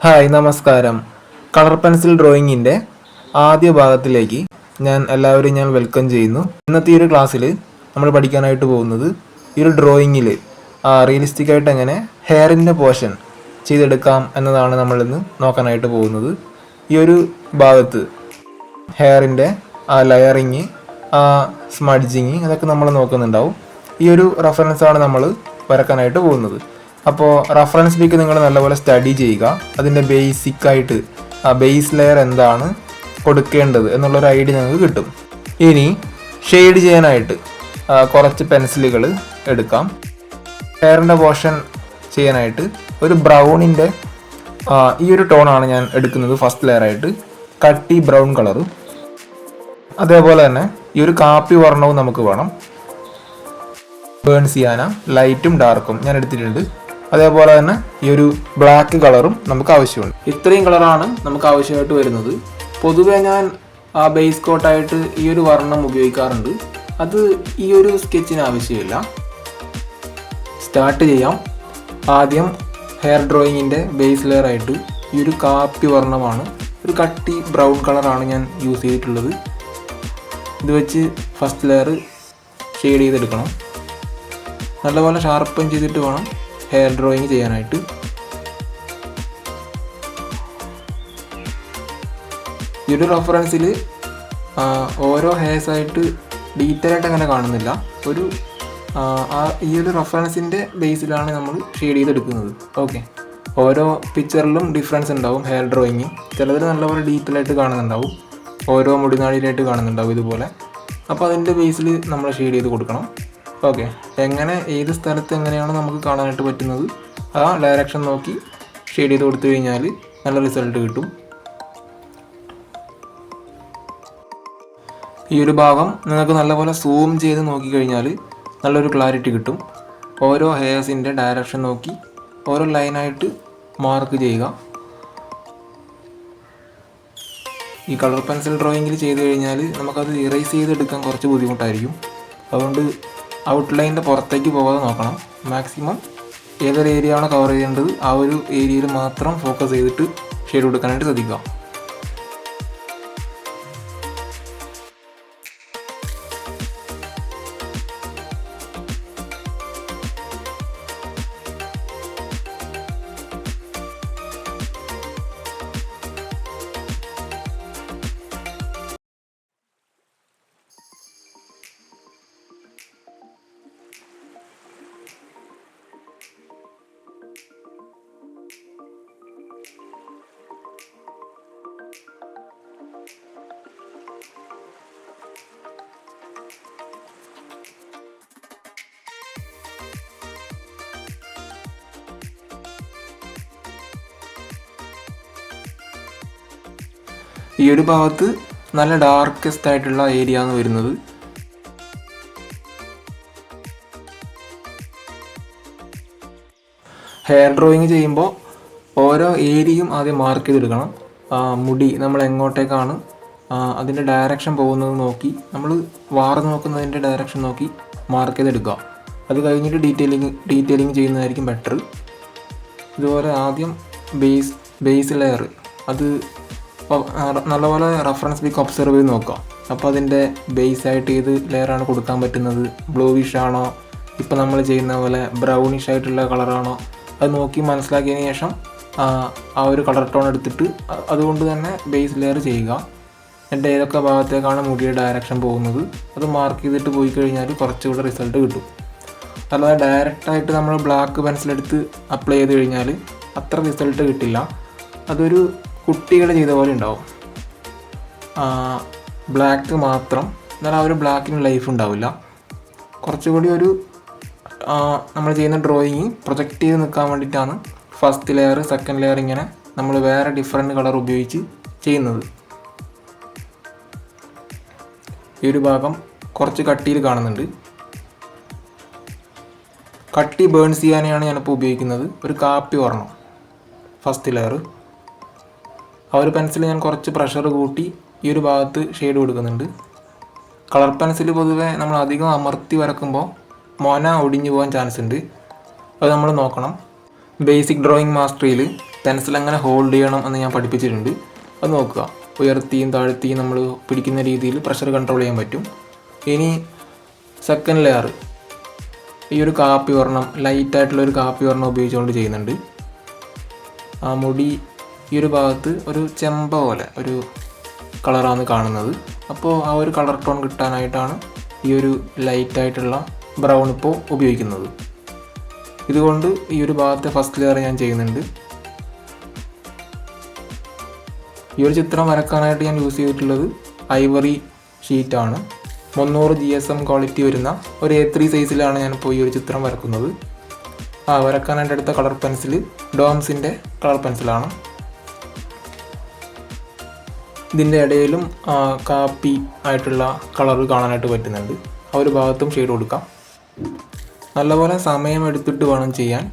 Hi നമസ്കാരം. Colour pencil ഡ്രോയിങ്ങിൻ്റെ ആദ്യ ഭാഗത്തിലേക്ക് എല്ലാവരെയും വെൽക്കം ചെയ്യുന്നു. ഇന്നത്തെ ഈ ഒരു ക്ലാസ്സിൽ നമ്മൾ പഠിക്കാനായിട്ട് പോകുന്നത് ഈ ഒരു ഡ്രോയിങ്ങിൽ റിയലിസ്റ്റിക് ആയിട്ട് എങ്ങനെ ഹെയറിൻ്റെ പോർഷൻ ചെയ്തെടുക്കാം എന്നതാണ് നമ്മളിന്ന് നോക്കാനായിട്ട് പോകുന്നത്. ഈ ഒരു ഭാഗത്ത് ഹെയറിൻ്റെ ലെയറിങ്, സ്മഡ്ജിങ് അതൊക്കെ നമ്മൾ നോക്കുന്നുണ്ടാവും. ഈ ഒരു റെഫറൻസാണ് നമ്മൾ വരക്കാനായിട്ട് പോകുന്നത്. അപ്പോൾ റഫറൻസ് ബുക്ക് നിങ്ങൾ നല്ലപോലെ സ്റ്റഡി ചെയ്യുക. അതിൻ്റെ ബേസിക്കായിട്ട് ബേസ് ലെയർ എന്താണ് കൊടുക്കേണ്ടത് എന്നുള്ളൊരു ഐഡിയ നിങ്ങൾക്ക് കിട്ടും. ഇനി ഷെയ്ഡ് ചെയ്യാനായിട്ട് കുറച്ച് പെൻസിലുകൾ എടുക്കാം. ഹെയറിൻ്റെ പോർഷൻ ചെയ്യാനായിട്ട് ഒരു ബ്രൗണിൻ്റെ ഈ ഒരു ടോണാണ് ഞാൻ എടുക്കുന്നത് ഫസ്റ്റ് ലെയറായിട്ട്. കട്ടി ബ്രൗൺ കളറ്. അതേപോലെ തന്നെ ഈ ഒരു കാപ്പി വർണ്ണവും നമുക്ക് വേണം. ബേൺ സിയാന ലൈറ്റും ഡാർക്കും ഞാൻ എടുത്തിട്ടുണ്ട്. അതേപോലെ തന്നെ ഈ ഒരു ബ്ലാക്ക് കളറും നമുക്ക് ആവശ്യമുണ്ട്. ഇത്രയും കളറാണ് നമുക്ക് ആവശ്യമായിട്ട് വരുന്നത്. പൊതുവെ ഞാൻ ബേസ് കോട്ടായിട്ട് ഈ ഒരു വർണ്ണം ഉപയോഗിക്കാറുണ്ട്. അത് ഈ ഒരു സ്കെച്ചിന് ആവശ്യമില്ല. സ്റ്റാർട്ട് ചെയ്യാം. ആദ്യം ഹെയർ ഡ്രോയിങ്ങിൻ്റെ ബേസ് ലെയർ ആയിട്ട് ഈ ഒരു കാപ്പി വർണ്ണമാണ്, ഒരു കട്ടി ബ്രൗൺ കളറാണ് ഞാൻ യൂസ് ചെയ്തിട്ടുള്ളത്. ഇത് വെച്ച് ഫസ്റ്റ് ലെയർ ഷെയ്ഡ് ചെയ്തെടുക്കണം. നല്ലപോലെ ഷാർപ്പൻ ചെയ്തിട്ട് വേണം ഹെയർ ഡ്രോയിങ് ചെയ്യാനായിട്ട്. ഈ ഒരു റെഫറൻസിൽ ഓരോ ഹെയർസായിട്ട് ഡീറ്റെയിൽ ആയിട്ട് അങ്ങനെ കാണുന്നില്ല. ഈ ഒരു റെഫറൻസിൻ്റെ ബേസിലാണ് നമ്മൾ ഷെയ്ഡ് ചെയ്തെടുക്കുന്നത്. ഓക്കെ, ഓരോ പിക്ചറിലും ഡിഫറൻസ് ഉണ്ടാവും ഹെയർ ഡ്രോയിങ്. ചിലതിൽ നല്ലപോലെ ഡീറ്റെയിൽ ആയിട്ട് കാണുന്നുണ്ടാവും, ഓരോ മുടിനാടിയിലായിട്ട് കാണുന്നുണ്ടാവും ഇതുപോലെ. അപ്പോൾ അതിൻ്റെ ബേസിൽ നമ്മൾ ഷെയ്ഡ് ചെയ്ത് കൊടുക്കണം. ഓക്കെ, എങ്ങനെ ഏത് സ്ഥലത്ത് എങ്ങനെയാണ് നമുക്ക് കാണാനായിട്ട് പറ്റുന്നത് ആ ഡയറക്ഷൻ നോക്കി ഷെയ്ഡ് ചെയ്ത് കൊടുത്തു കഴിഞ്ഞാൽ നല്ല റിസൾട്ട് കിട്ടും. ഈ ഒരു ഭാഗം നിങ്ങൾക്ക് നല്ലപോലെ സൂം ചെയ്ത് നോക്കിക്കഴിഞ്ഞാൽ നല്ലൊരു ക്ലാരിറ്റി കിട്ടും. ഓരോ ഹെയർസിൻ്റെ ഡയറക്ഷൻ നോക്കി ഓരോ ലൈനായിട്ട് മാർക്ക് ചെയ്യുക. ഈ കളർ പെൻസിൽ ഡ്രോയിങ്ങിൽ ചെയ്ത് കഴിഞ്ഞാൽ നമുക്കത് ഇറേസ് ചെയ്തെടുക്കാൻ കുറച്ച് ബുദ്ധിമുട്ടായിരിക്കും. അതുകൊണ്ട് ഔട്ട്ലൈനിൻ്റെ പുറത്തേക്ക് പോകാതെ നോക്കണം. മാക്സിമം ഏതൊരു ഏരിയ ആണ് കവർ ചെയ്യേണ്ടത് ആ ഒരു ഏരിയയിൽ മാത്രം ഫോക്കസ് ചെയ്തിട്ട് ഷെയ്ഡ് കൊടുക്കാനായിട്ട് ശ്രദ്ധിക്കുക. ഈ ഒരു ഭാഗത്ത് നല്ല ഡാർക്കസ്റ്റ് ആയിട്ടുള്ള ഏരിയ ആണ് വരുന്നത്. ഹെയർ ഡ്രോയിങ് ചെയ്യുമ്പോൾ ഓരോ ഏരിയയും ആദ്യം മാർക്ക് ചെയ്തെടുക്കണം. മുടി നമ്മൾ എങ്ങോട്ടേക്കാണ് അതിൻ്റെ ഡയറക്ഷൻ പോകുന്നത് നോക്കി നമ്മൾ വാർന്ന് നോക്കുന്നതിൻ്റെ ഡയറക്ഷൻ നോക്കി മാർക്ക് ചെയ്തെടുക്കുക. അത് കഴിഞ്ഞിട്ട് ഡീറ്റെയിലിംഗ് ചെയ്യുന്നതായിരിക്കും ബെറ്റർ. ഇതുപോലെ ആദ്യം ബേസ് ലെയർ അത് നല്ലപോലെ റെഫറൻസ് ബുക്ക് ഒബ്സർവ് ചെയ്ത് നോക്കുക. അപ്പോൾ അതിൻ്റെ ബേസായിട്ട് ഏത് ലെയറാണ് കൊടുക്കാൻ പറ്റുന്നത്, ബ്ലൂവിഷ് ആണോ, ഇപ്പോൾ നമ്മൾ ചെയ്യുന്ന പോലെ ബ്രൗണിഷ് ആയിട്ടുള്ള കളറാണോ, അത് നോക്കി മനസ്സിലാക്കിയതിന് ശേഷം ആ ഒരു കളർ ടോൺ എടുത്തിട്ട് അതുകൊണ്ട് തന്നെ ബേസ് ലെയർ ചെയ്യുക. എന്നിട്ട് ഏതൊക്കെ ഭാഗത്തേക്കാണ് മുടിയുടെ ഡയറക്ഷൻ പോകുന്നത് അത് മാർക്ക് ചെയ്തിട്ട് പോയി കഴിഞ്ഞാൽ കുറച്ചുകൂടെ റിസൾട്ട് കിട്ടും. അല്ലാതെ ഡയറക്റ്റായിട്ട് നമ്മൾ ബ്ലാക്ക് പെൻസിലെടുത്ത് അപ്ലൈ ചെയ്ത് കഴിഞ്ഞാൽ അത്ര റിസൾട്ട് കിട്ടില്ല. അതൊരു കുട്ടികൾ ചെയ്ത പോലെ ഉണ്ടാവും, ബ്ലാക്ക് മാത്രം. എന്നാൽ ആ ഒരു ബ്ലാക്കിന് ലൈഫ് ഉണ്ടാവില്ല. കുറച്ചുകൂടി നമ്മൾ ചെയ്യുന്ന ഡ്രോയിങ് പ്രൊജക്റ്റ് ചെയ്ത് നിൽക്കാൻ വേണ്ടിയിട്ടാണ് ഫസ്റ്റ് ലെയർ സെക്കൻഡ് ലെയർ ഇങ്ങനെ നമ്മൾ വേറെ ഡിഫറെൻറ്റ് കളർ ഉപയോഗിച്ച് ചെയ്യുന്നത്. ഈ ഒരു ഭാഗം കുറച്ച് കട്ടിയിൽ കാണുന്നുണ്ട്. കട്ടി ബേൺ ചെയ്യാനാണ് ഞാനിപ്പോൾ ഉപയോഗിക്കുന്നത്. ഒരു കാപ്പി വർണ്ണം ഫസ്റ്റ് ലെയർ. ആ ഒരു പെൻസിൽ ഞാൻ കുറച്ച് പ്രഷർ കൂട്ടി ഈ ഒരു ഭാഗത്ത് ഷെയ്ഡ് കൊടുക്കുന്നുണ്ട്. കളർ പെൻസിൽ പൊതുവെ നമ്മൾ അധികം അമർത്തി വരക്കുമ്പോൾ മൊന ഒടിഞ്ഞു പോകാൻ ചാൻസ് ഉണ്ട്. അത് നമ്മൾ നോക്കണം. ബേസിക് ഡ്രോയിങ് മാസ്റ്ററിയിൽ പെൻസിൽ എങ്ങനെ ഹോൾഡ് ചെയ്യണം എന്ന് ഞാൻ പഠിപ്പിച്ചിട്ടുണ്ട്. അത് നോക്കുക. ഉയർത്തിയും താഴ്ത്തിയും നമ്മൾ പിടിക്കുന്ന രീതിയിൽ പ്രഷർ കൺട്രോൾ ചെയ്യാൻ പറ്റും. ഇനി സെക്കൻഡ് ലെയർ ഈ ഒരു കാപ്പി വർണ്ണം, ലൈറ്റായിട്ടുള്ളൊരു കാപ്പി വർണ്ണം ഉപയോഗിച്ചുകൊണ്ട് ചെയ്യുന്നുണ്ട്. ആ മുടി ഈ ഒരു ഭാഗത്ത് ഒരു ചെമ്പ പോലെ ഒരു കളറാണ് കാണുന്നത്. അപ്പോൾ ആ ഒരു കളർ ടോൺ കിട്ടാനായിട്ടാണ് ഈ ഒരു ലൈറ്റായിട്ടുള്ള ബ്രൗൺ ഇപ്പോൾ ഉപയോഗിക്കുന്നത്. ഇതുകൊണ്ട് ഈ ഒരു ഭാഗത്തെ ഫസ്റ്റ് ലെയർ ഞാൻ ചെയ്യുന്നുണ്ട്. ഈ ഒരു ചിത്രം വരക്കാനായിട്ട് ഞാൻ യൂസ് ചെയ്തിട്ടുള്ളത് ഐവറി ഷീറ്റാണ്. 300 GSM ക്വാളിറ്റി വരുന്ന ഒരു A3 സൈസിലാണ് ഞാനിപ്പോൾ ഈ ഒരു ചിത്രം വരക്കുന്നത്. വരക്കാനായിട്ട് എടുത്ത കളർ പെൻസിൽ ഡോംസിൻ്റെ കളർ പെൻസിലാണ്. ഇതിൻ്റെ ഇടയിലും കാപ്പി ആയിട്ടുള്ള കളർ കാണാനായിട്ട് പറ്റുന്നുണ്ട്. ആ ഒരു ഭാഗത്തും ഷെയ്ഡ് കൊടുക്കാം. നല്ലപോലെ സമയം എടുത്തിട്ട് വേണം ചെയ്യാൻ.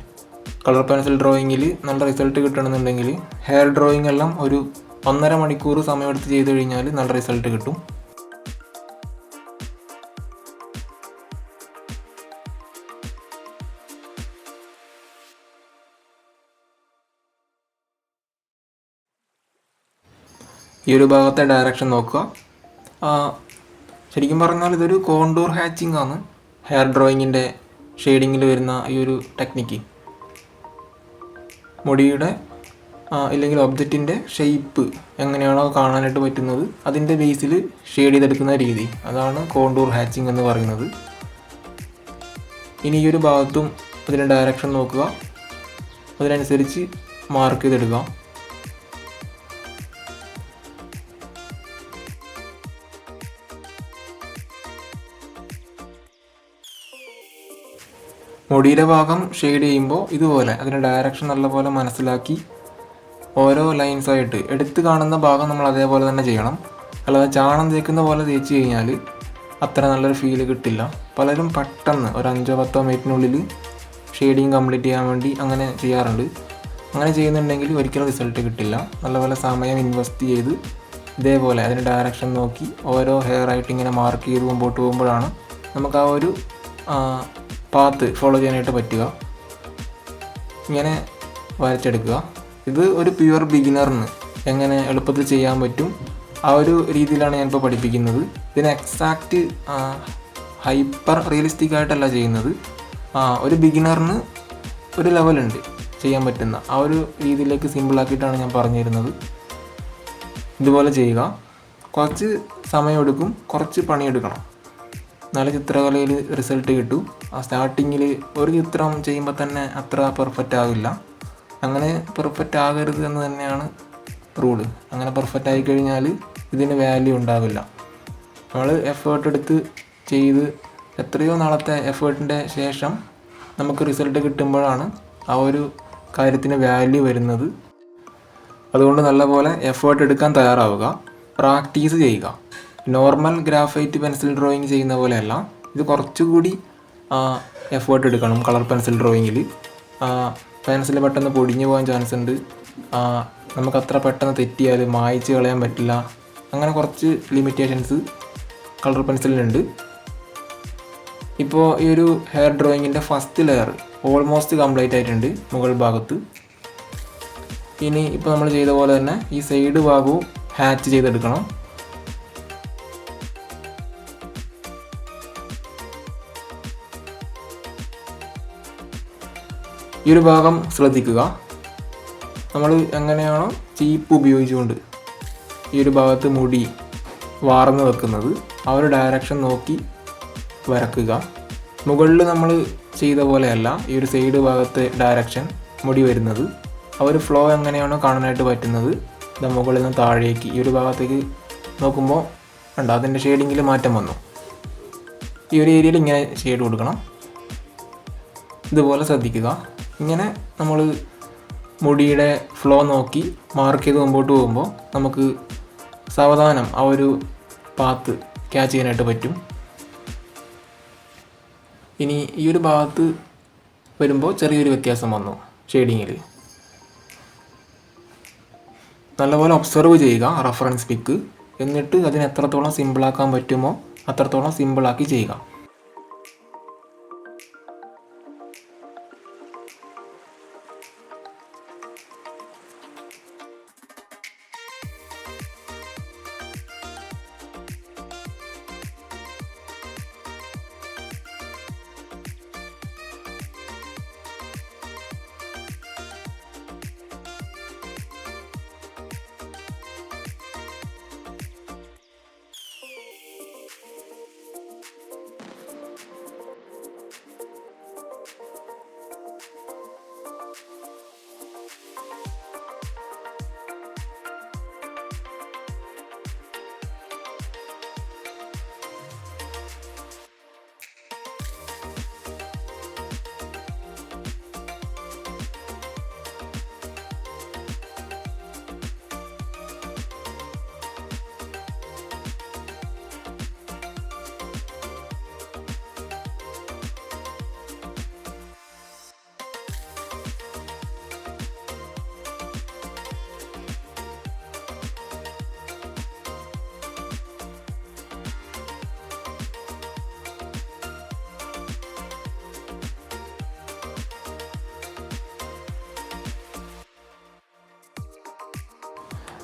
കളർ പെൻസിൽ ഡ്രോയിങ്ങിൽ നല്ല റിസൾട്ട് കിട്ടണമെന്നുണ്ടെങ്കിൽ ഹെയർ ഡ്രോയിങ് എല്ലാം ഒരു 1.5 മണിക്കൂർ സമയമെടുത്ത് ചെയ്ത് കഴിഞ്ഞാൽ നല്ല റിസൾട്ട് കിട്ടും. ഈ ഒരു ഭാഗത്തെ ഡയറക്ഷൻ നോക്കുക. ശരിക്കും പറഞ്ഞാൽ ഇതൊരു കോണ്ടൂർ ഹാച്ചിങ് ആണ്. ഹെയർ ഡ്രോയിങ്ങിൻ്റെ ഷെയ്ഡിങ്ങിൽ വരുന്ന ഈ ഒരു ടെക്നിക്ക് മുടിയുടെ ഇല്ലെങ്കിൽ ഒബ്ജക്റ്റിൻ്റെ ഷേപ്പ് എങ്ങനെയാണോ കാണാനായിട്ട് പറ്റുന്നത് അതിൻ്റെ ബേസിൽ ഷെയ്ഡ് ചെയ്തെടുക്കുന്ന രീതി, അതാണ് കോണ്ടൂർ ഹാച്ചിങ് എന്ന് പറയുന്നത്. ഇനി ഈ ഒരു ഭാഗത്തും അതിൻ്റെ ഡയറക്ഷൻ നോക്കുക, അതിനനുസരിച്ച് മാർക്ക് ചെയ്തെടുക്കുക. മുടിയുടെ ഭാഗം ഷെയ്ഡ് ചെയ്യുമ്പോൾ ഇതുപോലെ അതിൻ്റെ ഡയറക്ഷൻ നല്ലപോലെ മനസ്സിലാക്കി ഓരോ ലൈൻസായിട്ട് എടുത്ത് കാണുന്ന ഭാഗം നമ്മൾ അതേപോലെ തന്നെ ചെയ്യണം. അല്ലാതെ ചാണം തേക്കുന്ന പോലെ തേച്ച് കഴിഞ്ഞാൽ അത്ര നല്ലൊരു ഫീല് കിട്ടില്ല. പലരും പെട്ടെന്ന് ഒരു 5-10 മിനിറ്റിനുള്ളിൽ ഷെയ്ഡിങ് കംപ്ലീറ്റ് ചെയ്യാൻ വേണ്ടി അങ്ങനെ ചെയ്യാറുണ്ട്. അങ്ങനെ ചെയ്യുന്നുണ്ടെങ്കിൽ ഒരിക്കലും റിസൾട്ട് കിട്ടില്ല. നല്ലപോലെ സമയം ഇൻവെസ്റ്റ് ചെയ്ത് ഇതേപോലെ അതിൻ്റെ ഡയറക്ഷൻ നോക്കി ഓരോ ഹെയർ ആയിട്ട് ഇങ്ങനെ മാർക്ക് ചെയ്ത് മുമ്പോട്ട് പോകുമ്പോഴാണ് നമുക്ക് ആ ഒരു പാത്ത് ഫോളോ ചെയ്യാനായിട്ട് പറ്റുക. ഇങ്ങനെ വരച്ചെടുക്കുക. ഇത് ഒരു പ്യുവർ ബിഗിനറിന് എങ്ങനെ എളുപ്പത്തിൽ ചെയ്യാൻ പറ്റും ആ ഒരു രീതിയിലാണ് ഞാനിപ്പോൾ പഠിപ്പിക്കുന്നത്. ഇതിന് എക്സാക്റ്റ് ഹൈപ്പർ റിയലിസ്റ്റിക് ആയിട്ടല്ല ചെയ്യുന്നത്. ഒരു ബിഗിനറിന് ഒരു ലെവലുണ്ട് ചെയ്യാൻ പറ്റുന്ന ആ ഒരു രീതിയിലേക്ക് സിമ്പിളാക്കിയിട്ടാണ് ഞാൻ പറഞ്ഞു തരുന്നത്. ഇതുപോലെ ചെയ്യുക. കുറച്ച് സമയമെടുക്കും, കുറച്ച് പണിയെടുക്കണം, നല്ല ചിത്രകലയിൽ റിസൾട്ട് കിട്ടും. സ്റ്റാർട്ടിങ്ങിൽ ഒരു ചിത്രം ചെയ്യുമ്പോൾ തന്നെ അത്ര പെർഫെക്റ്റ് ആകില്ല. അങ്ങനെ പെർഫെക്റ്റ് ആകരുത് എന്ന് തന്നെയാണ് റൂള്. അങ്ങനെ പെർഫെക്റ്റ് ആയിക്കഴിഞ്ഞാൽ ഇതിന് വാല്യൂ ഉണ്ടാവില്ല. നമ്മൾ എഫേർട്ട് എടുത്ത് ചെയ്ത് എത്രയോ നാളത്തെ എഫേർട്ടിൻ്റെ ശേഷം നമുക്ക് റിസൾട്ട് കിട്ടുമ്പോഴാണ് ആ ഒരു കാര്യത്തിന് വാല്യൂ വരുന്നത്. അതുകൊണ്ട് നല്ലപോലെ എഫേർട്ട് എടുക്കാൻ തയ്യാറാവുക, പ്രാക്ടീസ് ചെയ്യുക. നോർമൽ ഗ്രാഫൈറ്റ് പെൻസിൽ ഡ്രോയിങ് ചെയ്യുന്ന പോലെയല്ല, ഇത് കുറച്ചുകൂടി എഫേർട്ട് എടുക്കണം. കളർ പെൻസിൽ ഡ്രോയിങ്ങിൽ പെൻസിൽ പെട്ടെന്ന് പൊടിഞ്ഞു പോകാൻ ചാൻസ് ഉണ്ട്. നമുക്കത്ര പെട്ടെന്ന് തെറ്റിയാൽ മായ്ച്ച് കളയാൻ പറ്റില്ല. അങ്ങനെ കുറച്ച് ലിമിറ്റേഷൻസ് കളർ പെൻസിലിനുണ്ട്. ഇപ്പോൾ ഈ ഒരു ഹെയർ ഡ്രോയിങ്ങിൻ്റെ ഫസ്റ്റ് ലെയർ ഓൾമോസ്റ്റ് കംപ്ലീറ്റ് ആയിട്ടുണ്ട് മുകൾ ഭാഗത്ത്. ഇനി ഇപ്പോൾ നമ്മൾ ചെയ്ത പോലെ തന്നെ ഈ സൈഡ് ഭാഗവും ഹാച്ച് ചെയ്തെടുക്കണം. ഈ ഒരു ഭാഗം ശ്രദ്ധിക്കുക. നമ്മൾ എങ്ങനെയാണോ ചീപ്പ് ഉപയോഗിച്ചുകൊണ്ട് ഈ ഒരു ഭാഗത്ത് മുടി വാർന്ന് വെക്കുന്നത് ആ ഒരു ഡയറക്ഷൻ നോക്കി വരക്കുക. മുകളിൽ നമ്മൾ ചെയ്ത പോലെയല്ല ഈ ഒരു സൈഡ് ഭാഗത്തെ ഡയറക്ഷൻ മുടി വരുന്നത്. ആ ഒരു ഫ്ലോ എങ്ങനെയാണോ കാണാനായിട്ട് പറ്റുന്നത് ഇത് മുകളിൽ നിന്ന് താഴേക്ക് ഈ ഒരു ഭാഗത്തേക്ക് നോക്കുമ്പോൾ കണ്ടോ അതിൻ്റെ ഷെയ്ഡിങ്ങിൽ മാറ്റം വന്നു. ഈ ഒരു ഏരിയയിൽ ഇങ്ങനെ ഷെയ്ഡ് കൊടുക്കണം. ഇതുപോലെ ശ്രദ്ധിക്കുക. ഇങ്ങനെ നമ്മൾ മുടിയുടെ ഫ്ലോ നോക്കി മാർക്ക് ചെയ്ത് മുമ്പോട്ട് പോകുമ്പോൾ നമുക്ക് സാവധാനം ആ ഒരു പാത്ത് ക്യാച്ച് ചെയ്യാനായിട്ട് പറ്റും. ഇനി ഈ ഒരു ഭാഗത്ത് വരുമ്പോൾ ചെറിയൊരു വ്യത്യാസം വന്നു ഷെയ്ഡിങ്ങിൽ. നല്ലപോലെ ഒബ്സർവ് ചെയ്യുക റഫറൻസ് പിക്ക്, എന്നിട്ട് അതിന് എത്രത്തോളം സിമ്പിളാക്കാൻ പറ്റുമോ അത്രത്തോളം സിമ്പിളാക്കി ചെയ്യുക.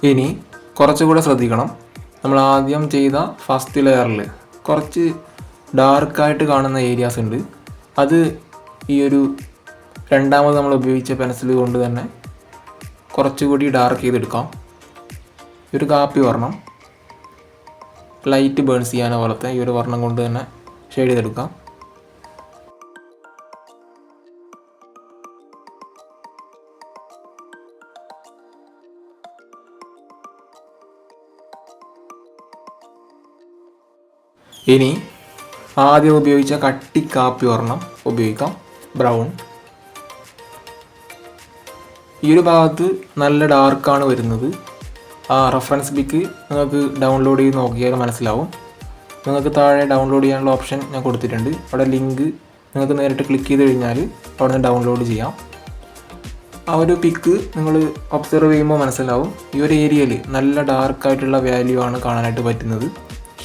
ഇനി കുറച്ചുകൂടെ ശ്രദ്ധിക്കണം. നമ്മൾ ആദ്യം ചെയ്ത ഫസ്റ്റ് ലെയറിൽ കുറച്ച് ഡാർക്കായിട്ട് കാണുന്ന ഏരിയാസ് ഉണ്ട്. അത് ഈ ഒരു രണ്ടാമത് നമ്മൾ ഉപയോഗിച്ച പെൻസിൽ കൊണ്ട് തന്നെ കുറച്ചുകൂടി ഡാർക്ക് ചെയ്തെടുക്കാം. ഈ ഒരു കാപ്പി വർണ്ണം ലൈറ്റ് ബേൺസ് ചെയ്യാനോ പോലത്തെ ഈ ഒരു വർണ്ണം കൊണ്ട് തന്നെ ഷെയ്ഡ് ചെയ്തെടുക്കാം. ഇനി ആദ്യം ഉപയോഗിച്ച കട്ടി കാപ്പി വർണ്ണം ഉപയോഗിക്കാം, ബ്രൗൺ. ഈ ഒരു ഭാഗത്ത് നല്ല ഡാർക്കാണ് വരുന്നത്. ആ റെഫറൻസ് പിക്ക് നിങ്ങൾക്ക് ഡൗൺലോഡ് ചെയ്ത് നോക്കിയാൽ മനസ്സിലാവും. നിങ്ങൾക്ക് താഴെ ഡൗൺലോഡ് ചെയ്യാനുള്ള ഓപ്ഷൻ ഞാൻ കൊടുത്തിട്ടുണ്ട്. അവിടെ ലിങ്ക് നിങ്ങൾക്ക് നേരിട്ട് ക്ലിക്ക് ചെയ്ത് കഴിഞ്ഞാൽ അവിടെ നിന്ന് ഡൗൺലോഡ് ചെയ്യാം. ആ ഒരു പിക്ക് നിങ്ങൾ ഒബ്സർവ് ചെയ്യുമ്പോൾ മനസ്സിലാവും. ഈ ഒരു ഏരിയയിൽ നല്ല ഡാർക്കായിട്ടുള്ള വാല്യൂ ആണ് കാണാനായിട്ട് പറ്റുന്നത്,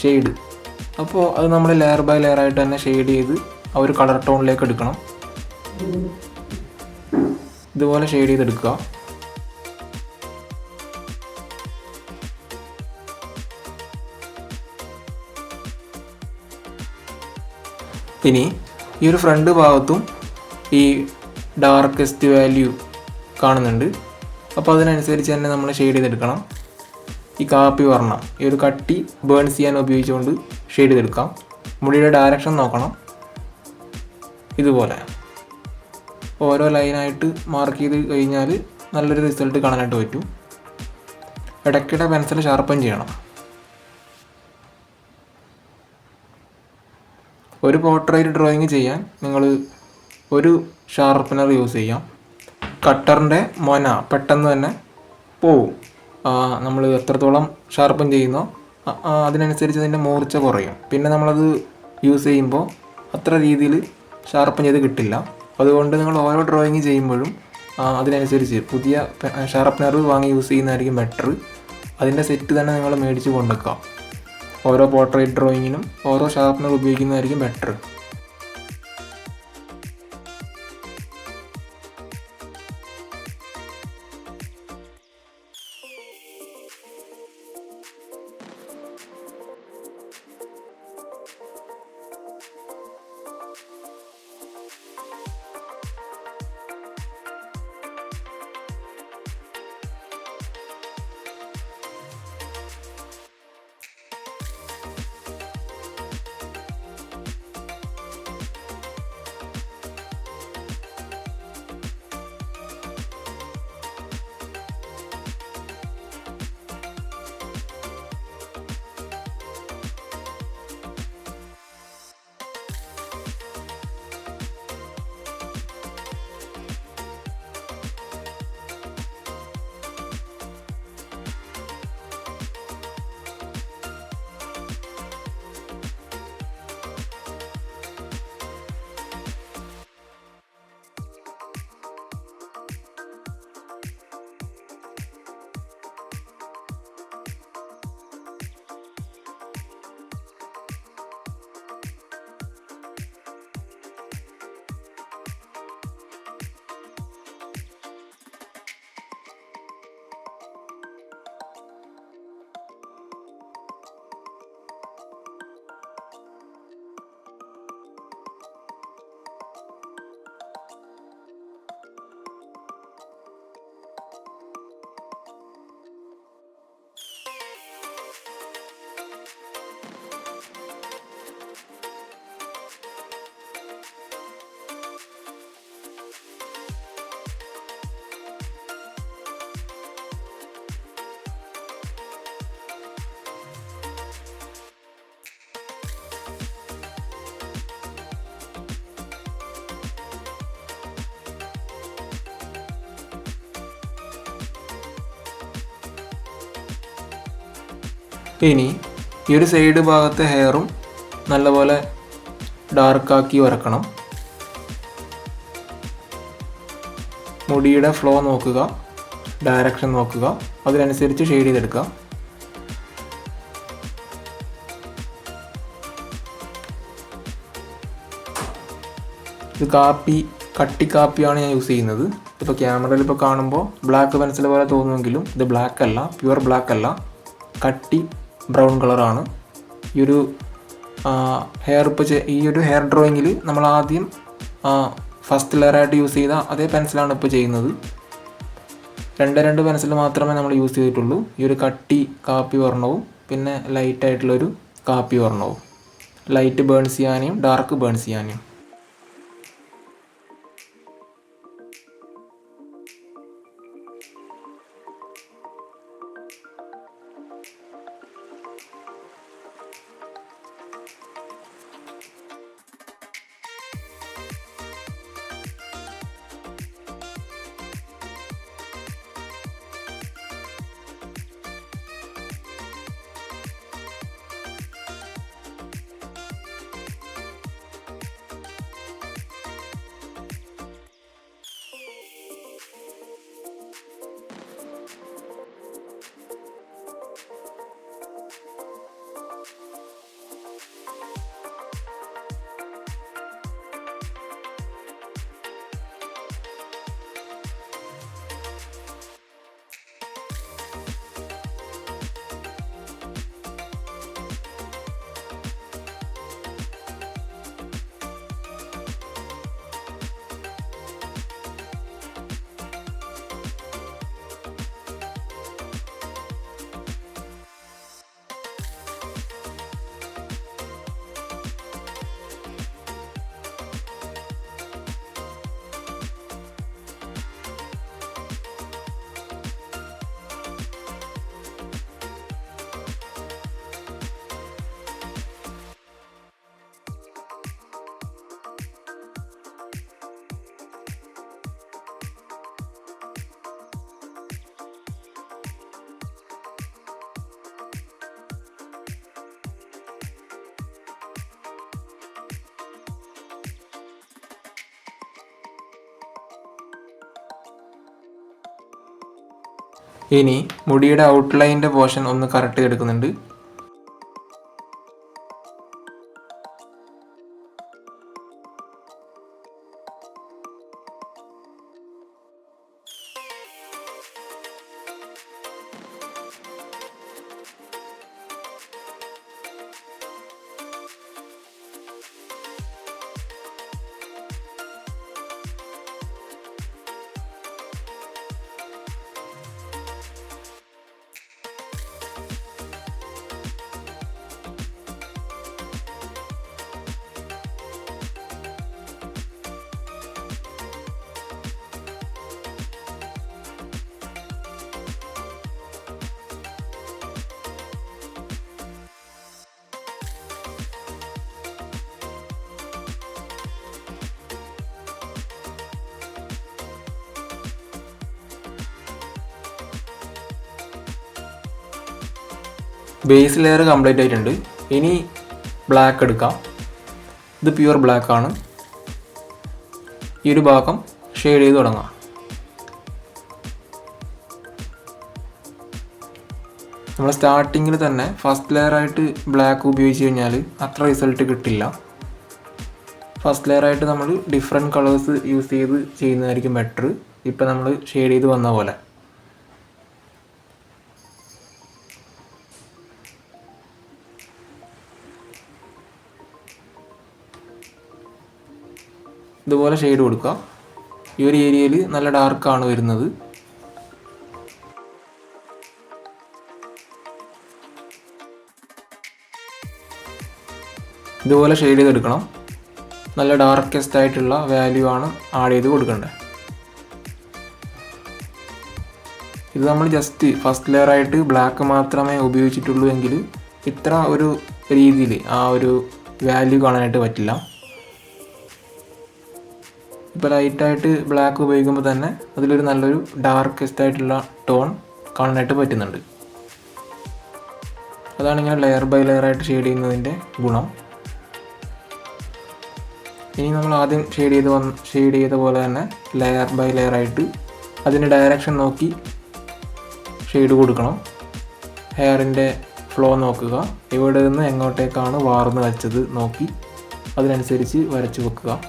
ഷെയ്ഡ്. അപ്പോൾ അത് നമ്മൾ ലെയർ ബൈ ലെയർ ആയിട്ട് തന്നെ ഷെയ്ഡ് ചെയ്ത് ആ ഒരു കളർ ടോണിലേക്ക് എടുക്കണം. ഇതുപോലെ ഷെയ്ഡ് ചെയ്തെടുക്കുക. ഇനി ഈ ഒരു ഫ്രണ്ട് ഭാഗത്തും ഈ ഡാർക്കസ്റ്റ് വാല്യൂ കാണുന്നുണ്ട്. അപ്പോൾ അതിനനുസരിച്ച് തന്നെ നമ്മൾ ഷെയ്ഡ് ചെയ്തെടുക്കണം. ഈ കാപ്പി വർണ്ണം ഈ ഒരു കട്ടി ബേൺസ് ചെയ്യാൻ ഉപയോഗിച്ചുകൊണ്ട് ഷെയ്ഡ് ചെയ്തെടുക്കാം. മുടിയുടെ ഡയറക്ഷൻ നോക്കണം. ഇതുപോലെ ഓരോ ലൈനായിട്ട് മാർക്ക് ചെയ്ത് കഴിഞ്ഞാൽ നല്ലൊരു റിസൾട്ട് കാണാനായിട്ട് പറ്റും. ഇടയ്ക്കിടെ പെൻസിൽ ഷാർപ്പൻ ചെയ്യണം. ഒരു പോർട്രേറ്റ് ഡ്രോയിങ് ചെയ്യാൻ നിങ്ങൾ ഒരു ഷാർപ്പനർ യൂസ് ചെയ്യാം. കട്ടറിൻ്റെ മൊന പെട്ടെന്ന് തന്നെ പോവും. നമ്മൾ എത്രത്തോളം ഷാർപ്പൻ ചെയ്യുന്നോ അതിനനുസരിച്ച് അതിൻ്റെ മൂർച്ച കുറയും. പിന്നെ നമ്മളത് യൂസ് ചെയ്യുമ്പോൾ അത്ര രീതിയിൽ ഷാർപ്പൻ ചെയ്ത് കിട്ടില്ല. അതുകൊണ്ട് നിങ്ങൾ ഓരോ ഡ്രോയിങ് ചെയ്യുമ്പോഴും അതിനനുസരിച്ച് പുതിയ ഷാർപ്പനർ വാങ്ങി യൂസ് ചെയ്യുന്നതായിരിക്കും ബെറ്റർ. അതിൻ്റെ സെറ്റ് തന്നെ നിങ്ങൾ മേടിച്ച് കൊണ്ടുവെക്കാം. ഓരോ പോർട്രേറ്റ് ഡ്രോയിങ്ങിനും ഓരോ ഷാർപ്പനർ ഉപയോഗിക്കുന്നതായിരിക്കും ബെറ്റർ. ഇനി ഈ ഒരു സൈഡ് ഭാഗത്തെ ഹെയറും നല്ലപോലെ ഡാർക്കാക്കി വരക്കണം. മുടിയുടെ ഫ്ലോ നോക്കുക, ഡയറക്ഷൻ നോക്കുക, അതിനനുസരിച്ച് ഷെയ്ഡ് ചെയ്തെടുക്കുക. ഇത് കട്ടി കാപ്പിയാണ് ഞാൻ യൂസ് ചെയ്യുന്നത്. ഇപ്പോൾ ക്യാമറയിൽ ഇപ്പോൾ കാണുമ്പോൾ ബ്ലാക്ക് പെൻസിൽ പോലെ തോന്നുമെങ്കിലും ഇത് ബ്ലാക്ക് അല്ല, പ്യുവർ ബ്ലാക്ക് അല്ല, കട്ടി ബ്രൗൺ കളറാണ്. ഈ ഒരു ഈ ഒരു ഹെയർ ഡ്രോയിങ്ങിൽ നമ്മൾ ആദ്യം ഫസ്റ്റ് ലെയറായിട്ട് യൂസ് ചെയ്ത അതേ പെൻസിലാണ് ഇപ്പോൾ ചെയ്യുന്നത്. രണ്ട് പെൻസിൽ മാത്രമേ നമ്മൾ യൂസ് ചെയ്തിട്ടുള്ളൂ. ഈ ഒരു കട്ടി കാപ്പി വർണ്ണവും പിന്നെ ലൈറ്റായിട്ടുള്ളൊരു കാപ്പി വർണ്ണവും, ലൈറ്റ് ബേൺ ചെയ്യാനും ഡാർക്ക് ബേൺ ചെയ്യാനും. ഇനി മുടിയുടെ ഔട്ട്ലൈൻ്റെ പോർഷൻ ഒന്ന് കറക്റ്റ് ചെയ്തെടുക്കുന്നുണ്ട്. ബേസ് ലെയർ കംപ്ലീറ്റ് ആയിട്ടുണ്ട്. ഇനി ബ്ലാക്ക് എടുക്കാം. ഇത് പ്യുവർ ബ്ലാക്ക് ആണ്. ഈ ഒരു ഭാഗം ഷെയ്ഡ് ചെയ്ത് തുടങ്ങാം. നമ്മൾ സ്റ്റാർട്ടിങ്ങിൽ തന്നെ ഫസ്റ്റ് ലെയറായിട്ട് ബ്ലാക്ക് ഉപയോഗിച്ച് കഴിഞ്ഞാൽ അത്ര റിസൾട്ട് കിട്ടില്ല. ഫസ്റ്റ് ലെയറായിട്ട് നമ്മൾ ഡിഫറെൻറ്റ് കളേഴ്സ് യൂസ് ചെയ്ത് ചെയ്യുന്നതായിരിക്കും ബെറ്റർ. ഇപ്പം നമ്മൾ ഷെയ്ഡ് ചെയ്ത് വന്ന പോലെ. ഇതുപോലെ ഷെയ്ഡ് കൊടുക്കുക. ഈ ഒരു ഏരിയയിൽ നല്ല ഡാർക്കാണ് വരുന്നത്. ഇതുപോലെ ഷെയ്ഡ് ചെയ്തെടുക്കണം. നല്ല ഡാർക്കസ്റ്റ് ആയിട്ടുള്ള വാല്യൂ ആണ് ആഡ് ചെയ്ത് കൊടുക്കേണ്ടത്. ഇത് നമ്മൾ ജസ്റ്റ് ഫസ്റ്റ് ലെയറായിട്ട് ബ്ലാക്ക് മാത്രമേ ഉപയോഗിച്ചിട്ടുള്ളൂ എങ്കിൽ ഇത്ര ഒരു രീതിയിൽ ആ ഒരു വാല്യൂ കാണാനായിട്ട് പറ്റില്ല. ഇപ്പോൾ ലൈറ്റായിട്ട് ബ്ലാക്ക് ഉപയോഗിക്കുമ്പോൾ തന്നെ അതിലൊരു നല്ലൊരു ഡാർക്കസ്റ്റ് ആയിട്ടുള്ള ടോൺ കാണാനായിട്ട് പറ്റുന്നുണ്ട്. അതാണ് ഇങ്ങനെ ലെയർ ബൈ ലെയർ ആയിട്ട് ഷെയ്ഡ് ചെയ്യുന്നതിൻ്റെ ഗുണം. ഇനി നമ്മൾ ആദ്യം ഷെയ്ഡ് ചെയ്ത പോലെ തന്നെ ലെയർ ബൈ ലെയർ ആയിട്ട് അതിൻ്റെ ഡയറക്ഷൻ നോക്കി ഷെയ്ഡ് കൊടുക്കണം. ഹെയറിൻ്റെ ഫ്ലോ നോക്കുക. ഇവിടെ നിന്ന് എങ്ങോട്ടേക്കാണ് വാർന്ന് വെച്ചത് നോക്കി അതിനനുസരിച്ച് വരച്ച് വെക്കുക.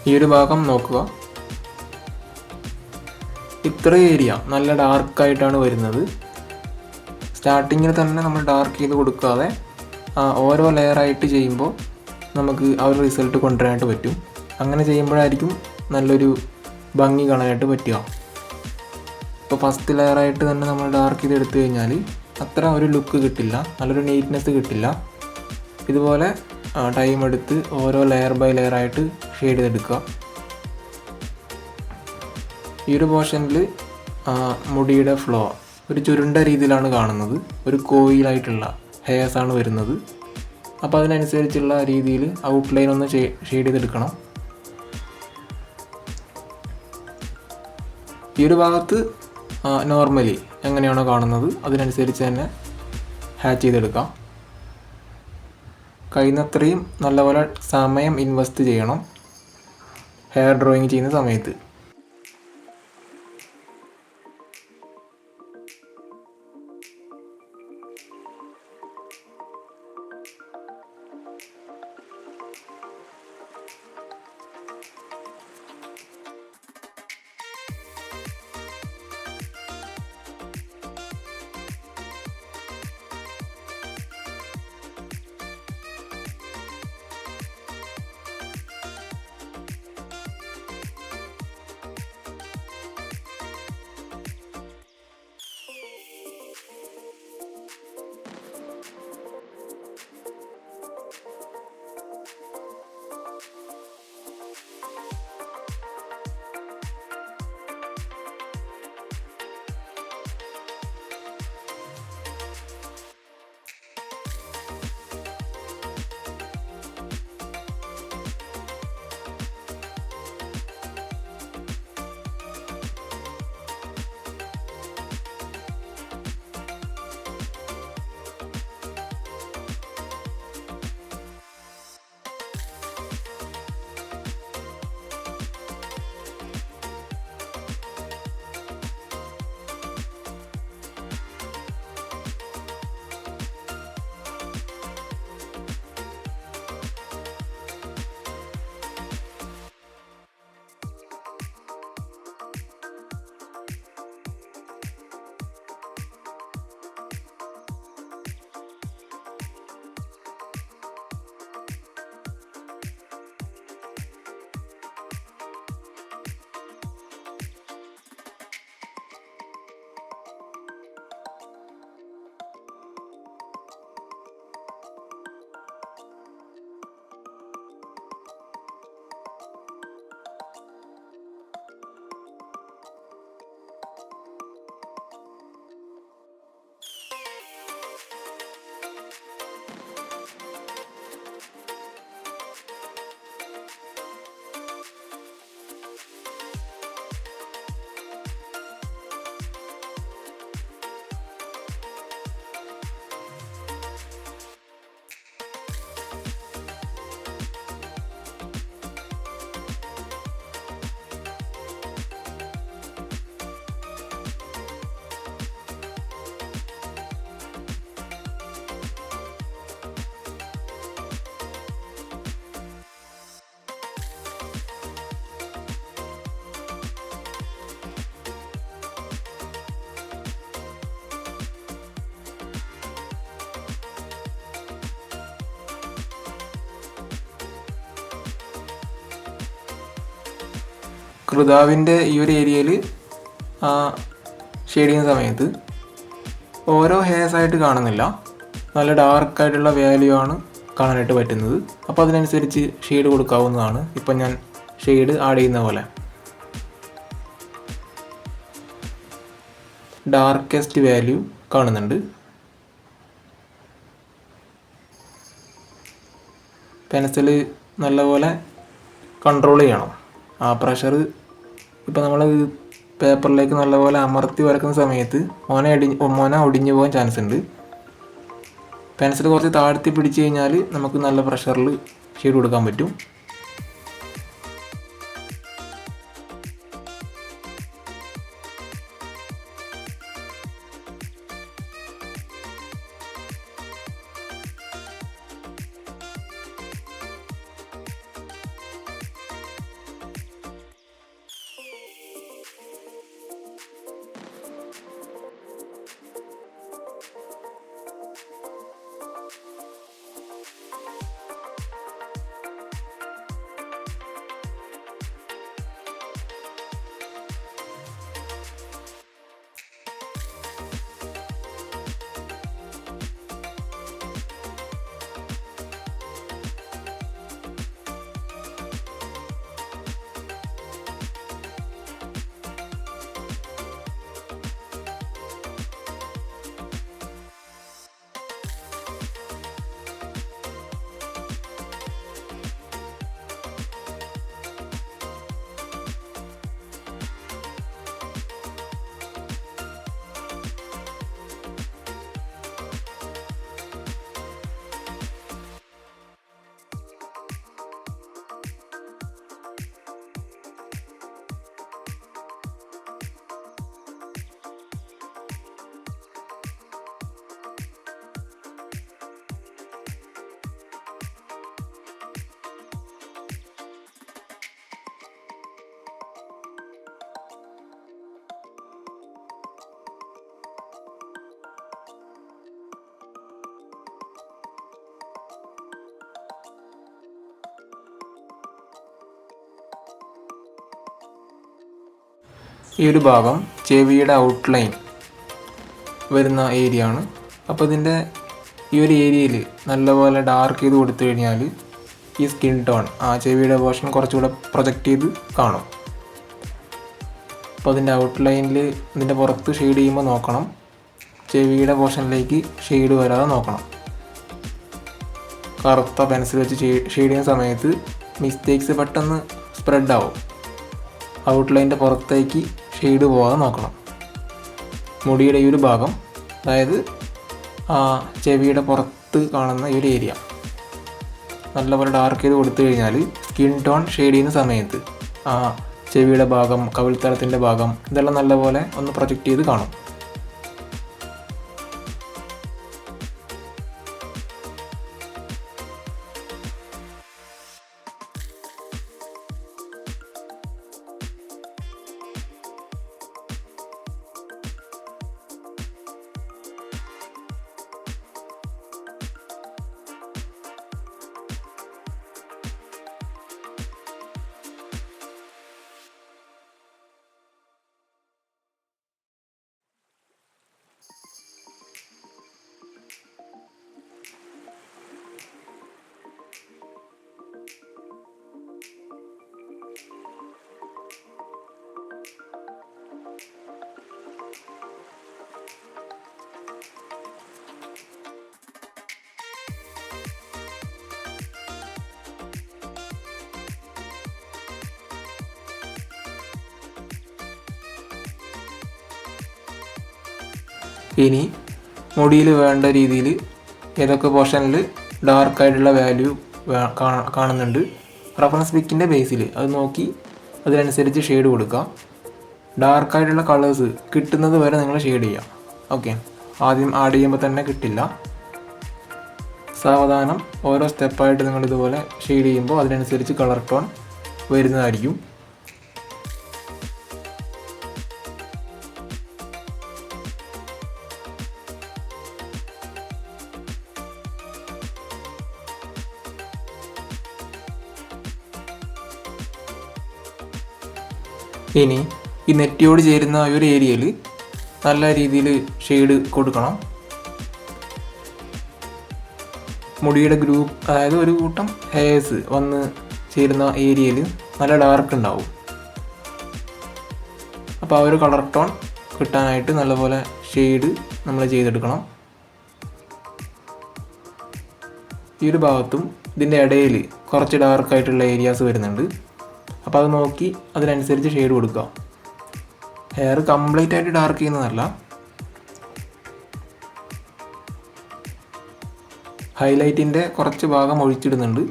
ഈ ഒരു ഭാഗം നോക്കുക. ഇത്ര ഏരിയ നല്ല ഡാർക്കായിട്ടാണ് വരുന്നത്. സ്റ്റാർട്ടിങ്ങിൽ തന്നെ നമ്മൾ ഡാർക്ക് ചെയ്ത് കൊടുക്കാതെ ഓരോ ലെയറായിട്ട് ചെയ്യുമ്പോൾ നമുക്ക് ആ ഒരു റിസൾട്ട് കൊണ്ടുവരാനായിട്ട് പറ്റും. അങ്ങനെ ചെയ്യുമ്പോഴായിരിക്കും നല്ലൊരു ഭംഗി കാണാനായിട്ട് പറ്റുക. ഇപ്പോൾ ഫസ്റ്റ് ലെയറായിട്ട് തന്നെ നമ്മൾ ഡാർക്ക് ചെയ്ത് എടുത്തു കഴിഞ്ഞാൽ അത്ര ഒരു ലുക്ക് കിട്ടില്ല, നല്ലൊരു നീറ്റ്നെസ് കിട്ടില്ല. ഇതുപോലെ ടൈം എടുത്ത് ഓരോ ലെയർ ബൈ ലെയറായിട്ട് ഷെയ്ഡ് ചെയ്തെടുക്കുക. ഈ ഒരു പോർഷനിൽ മുടിയുടെ ഫ്ലോ ഒരു ചുരുണ്ട രീതിയിലാണ് കാണുന്നത്. ഒരു കോയിലായിട്ടുള്ള ഹെയർസാണ് വരുന്നത്. അപ്പോൾ അതിനനുസരിച്ചുള്ള രീതിയിൽ ഔട്ട്ലൈൻ ഒന്ന് ഷെയ്ഡ് ചെയ്തെടുക്കണം. ഈ ഒരു ഭാഗത്ത് നോർമലി എങ്ങനെയാണോ കാണുന്നത് അതിനനുസരിച്ച് തന്നെ ഹാച്ച് ചെയ്തെടുക്കാം. കഴിയുന്നത്രയും നല്ലപോലെ സമയം ഇൻവെസ്റ്റ് ചെയ്യണം ഹെയർ ഡ്രോയിങ് ചെയ്യുന്ന സമയത്ത്. കൃതാവിൻ്റെ ഈ ഒരു ഏരിയയിൽ ഷെയ്ഡ് ചെയ്യുന്ന സമയത്ത് ഓരോ ഹെയർസായിട്ട് കാണുന്നില്ല, നല്ല ഡാർക്കായിട്ടുള്ള വാല്യൂ ആണ് കാണാനായിട്ട് പറ്റുന്നത്. അപ്പോൾ അതിനനുസരിച്ച് ഷെയ്ഡ് കൊടുക്കാവുന്നതാണ്. ഇപ്പം ഞാൻ ഷെയ്ഡ് ആഡ് ചെയ്യുന്ന പോലെ ഡാർക്കസ്റ്റ് വാല്യൂ കാണുന്നുണ്ട്. പെൻസിൽ നല്ലപോലെ കൺട്രോൾ ചെയ്യണം. ആ പ്രഷർ ഇപ്പോൾ നമ്മൾ പേപ്പറിലേക്ക് നല്ലപോലെ അമർത്തി വരക്കുന്ന സമയത്ത് മൊന ഒടിഞ്ഞു പോകാൻ ചാൻസ് ഉണ്ട്. പെൻസിൽ കുറച്ച് താഴ്ത്തി പിടിച്ച് കഴിഞ്ഞാൽ നമുക്ക് നല്ല പ്രഷറിൽ ഷെയ്ഡ് കൊടുക്കാൻ പറ്റും. ഈ ഒരു ഭാഗം ചെവിയുടെ ഔട്ട്ലൈൻ വരുന്ന ഏരിയ ആണ്. അപ്പോൾ ഇതിൻ്റെ ഈ ഒരു ഏരിയയിൽ നല്ലപോലെ ഡാർക്ക് ചെയ്ത് കൊടുത്തു കഴിഞ്ഞാൽ ഈ സ്കിൻ ടോൺ ചെവിയുടെ പോർഷൻ കുറച്ചുകൂടെ പ്രൊജക്റ്റ് ചെയ്ത് കാണും. അപ്പോൾ അതിൻ്റെ ഔട്ട്ലൈനിൽ ഇതിൻ്റെ പുറത്ത് ഷെയ്ഡ് ചെയ്യുമ്പോൾ നോക്കണം, ചെവിയുടെ പോർഷനിലേക്ക് ഷെയ്ഡ് വരാതെ നോക്കണം. കറുത്ത പെൻസിൽ വെച്ച് ഷെയ്ഡ് ചെയ്യുന്ന സമയത്ത് മിസ്റ്റേക്സ് പെട്ടെന്ന് സ്പ്രെഡ് ആവും. ഔട്ട്ലൈൻ്റെ പുറത്തേക്ക് ഷെയ്ഡ് പോകാതെ നോക്കണം. മുടിയുടെ ഈ ഒരു ഭാഗം, അതായത് ചെവിയുടെ പുറത്ത് കാണുന്ന ഈ ഒരു ഏരിയ നല്ലപോലെ ഡാർക്ക് ചെയ്ത് കൊടുത്തു കഴിഞ്ഞാൽ സ്കിൻ ടോൺ ഷെയ്ഡ് ചെയ്യുന്ന സമയത്ത് ചെവിയുടെ ഭാഗം, കവിൾത്തലത്തിൻ്റെ ഭാഗം ഇതെല്ലാം നല്ലപോലെ ഒന്ന് പ്രൊജക്റ്റ് ചെയ്ത് കാണും. ഇനി മുടിയിൽ വേണ്ട രീതിയിൽ ഏതൊക്കെ പോർഷനിൽ ഡാർക്കായിട്ടുള്ള വാല്യൂ കാണുന്നുണ്ട്, റഫറൻസ് പിക്കിൻ്റെ ബേസിൽ അത് നോക്കി അതിനനുസരിച്ച് ഷെയ്ഡ് കൊടുക്കുക. ഡാർക്കായിട്ടുള്ള കളേഴ്സ് കിട്ടുന്നത് വരെ നിങ്ങൾ ഷെയ്ഡ് ചെയ്യുക. ഓക്കെ, ആദ്യം ആഡ് ചെയ്യുമ്പോൾ തന്നെ കിട്ടില്ല. സാവധാനം ഓരോ സ്റ്റെപ്പായിട്ട് നിങ്ങൾ ഇതുപോലെ ഷെയ്ഡ് ചെയ്യുമ്പോൾ അതിനനുസരിച്ച് കളർ ടോൺ വരുന്നതായിരിക്കും. ഇനി ഈ നെറ്റിയോട് ചേരുന്ന ഈ ഒരു ഏരിയയിൽ നല്ല രീതിയിൽ ഷെയ്ഡ് കൊടുക്കണം. മുടിയുടെ ഗ്രൂപ്പ്, അതായത് ഒരു കൂട്ടം ഹെയർസ് വന്ന് ചേരുന്ന ഏരിയയിൽ നല്ല ഡാർക്ക് ഉണ്ടാവും. അപ്പോൾ ആ ഒരു കളർ ടോൺ കിട്ടാനായിട്ട് നല്ലപോലെ ഷെയ്ഡ് നമ്മൾ ചെയ്തെടുക്കണം. ഈ ഒരു ഭാഗത്തും ഇതിൻ്റെ ഇടയിൽ കുറച്ച് ഡാർക്കായിട്ടുള്ള ഏരിയാസ് വരുന്നുണ്ട്. അപ്പോൾ അത് നോക്കി അതിനനുസരിച്ച് ഷെയ്ഡ് കൊടുക്കുക. ഹെയർ കംപ്ലീറ്റ് ആയിട്ട് ഡാർക്ക് ചെയ്യുന്നതല്ല, ഹൈലൈറ്റിൻ്റെ കുറച്ച് ഭാഗം ഒഴിച്ചിടുന്നുണ്ട്.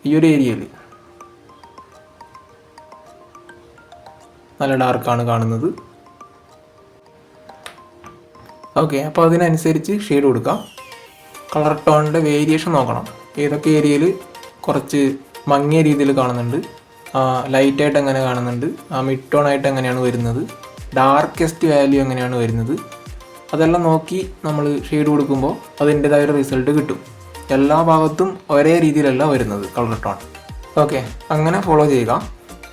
ഈ ഒരു ഏരിയയിൽ നല്ല ഡാർക്കാണ് കാണുന്നത്. ഓക്കെ, അപ്പോൾ അതിനനുസരിച്ച് ഷെയ്ഡ് കൊടുക്കാം. കളർ ടോണിൻ്റെ വേരിയേഷൻ നോക്കണം. ഏതൊക്കെ ഏരിയയിൽ കുറച്ച് മങ്ങിയ രീതിയിൽ കാണുന്നുണ്ട്, ലൈറ്റായിട്ട് എങ്ങനെ കാണുന്നുണ്ട്, മിഡ് ടോൺ ആയിട്ട് എങ്ങനെയാണ് വരുന്നത്, ഡാർക്കസ്റ്റ് വാല്യൂ എങ്ങനെയാണ് വരുന്നത്, അതെല്ലാം നോക്കി നമ്മൾ ഷെയ്ഡ് കൊടുക്കുമ്പോൾ അതിൻ്റേതായൊരു റിസൾട്ട് കിട്ടും. എല്ലാ ഭാഗത്തും ഒരേ രീതിയിലല്ല വരുന്നത് കളർ ടോൺ. ഓക്കെ, അങ്ങനെ ഫോളോ ചെയ്യുക.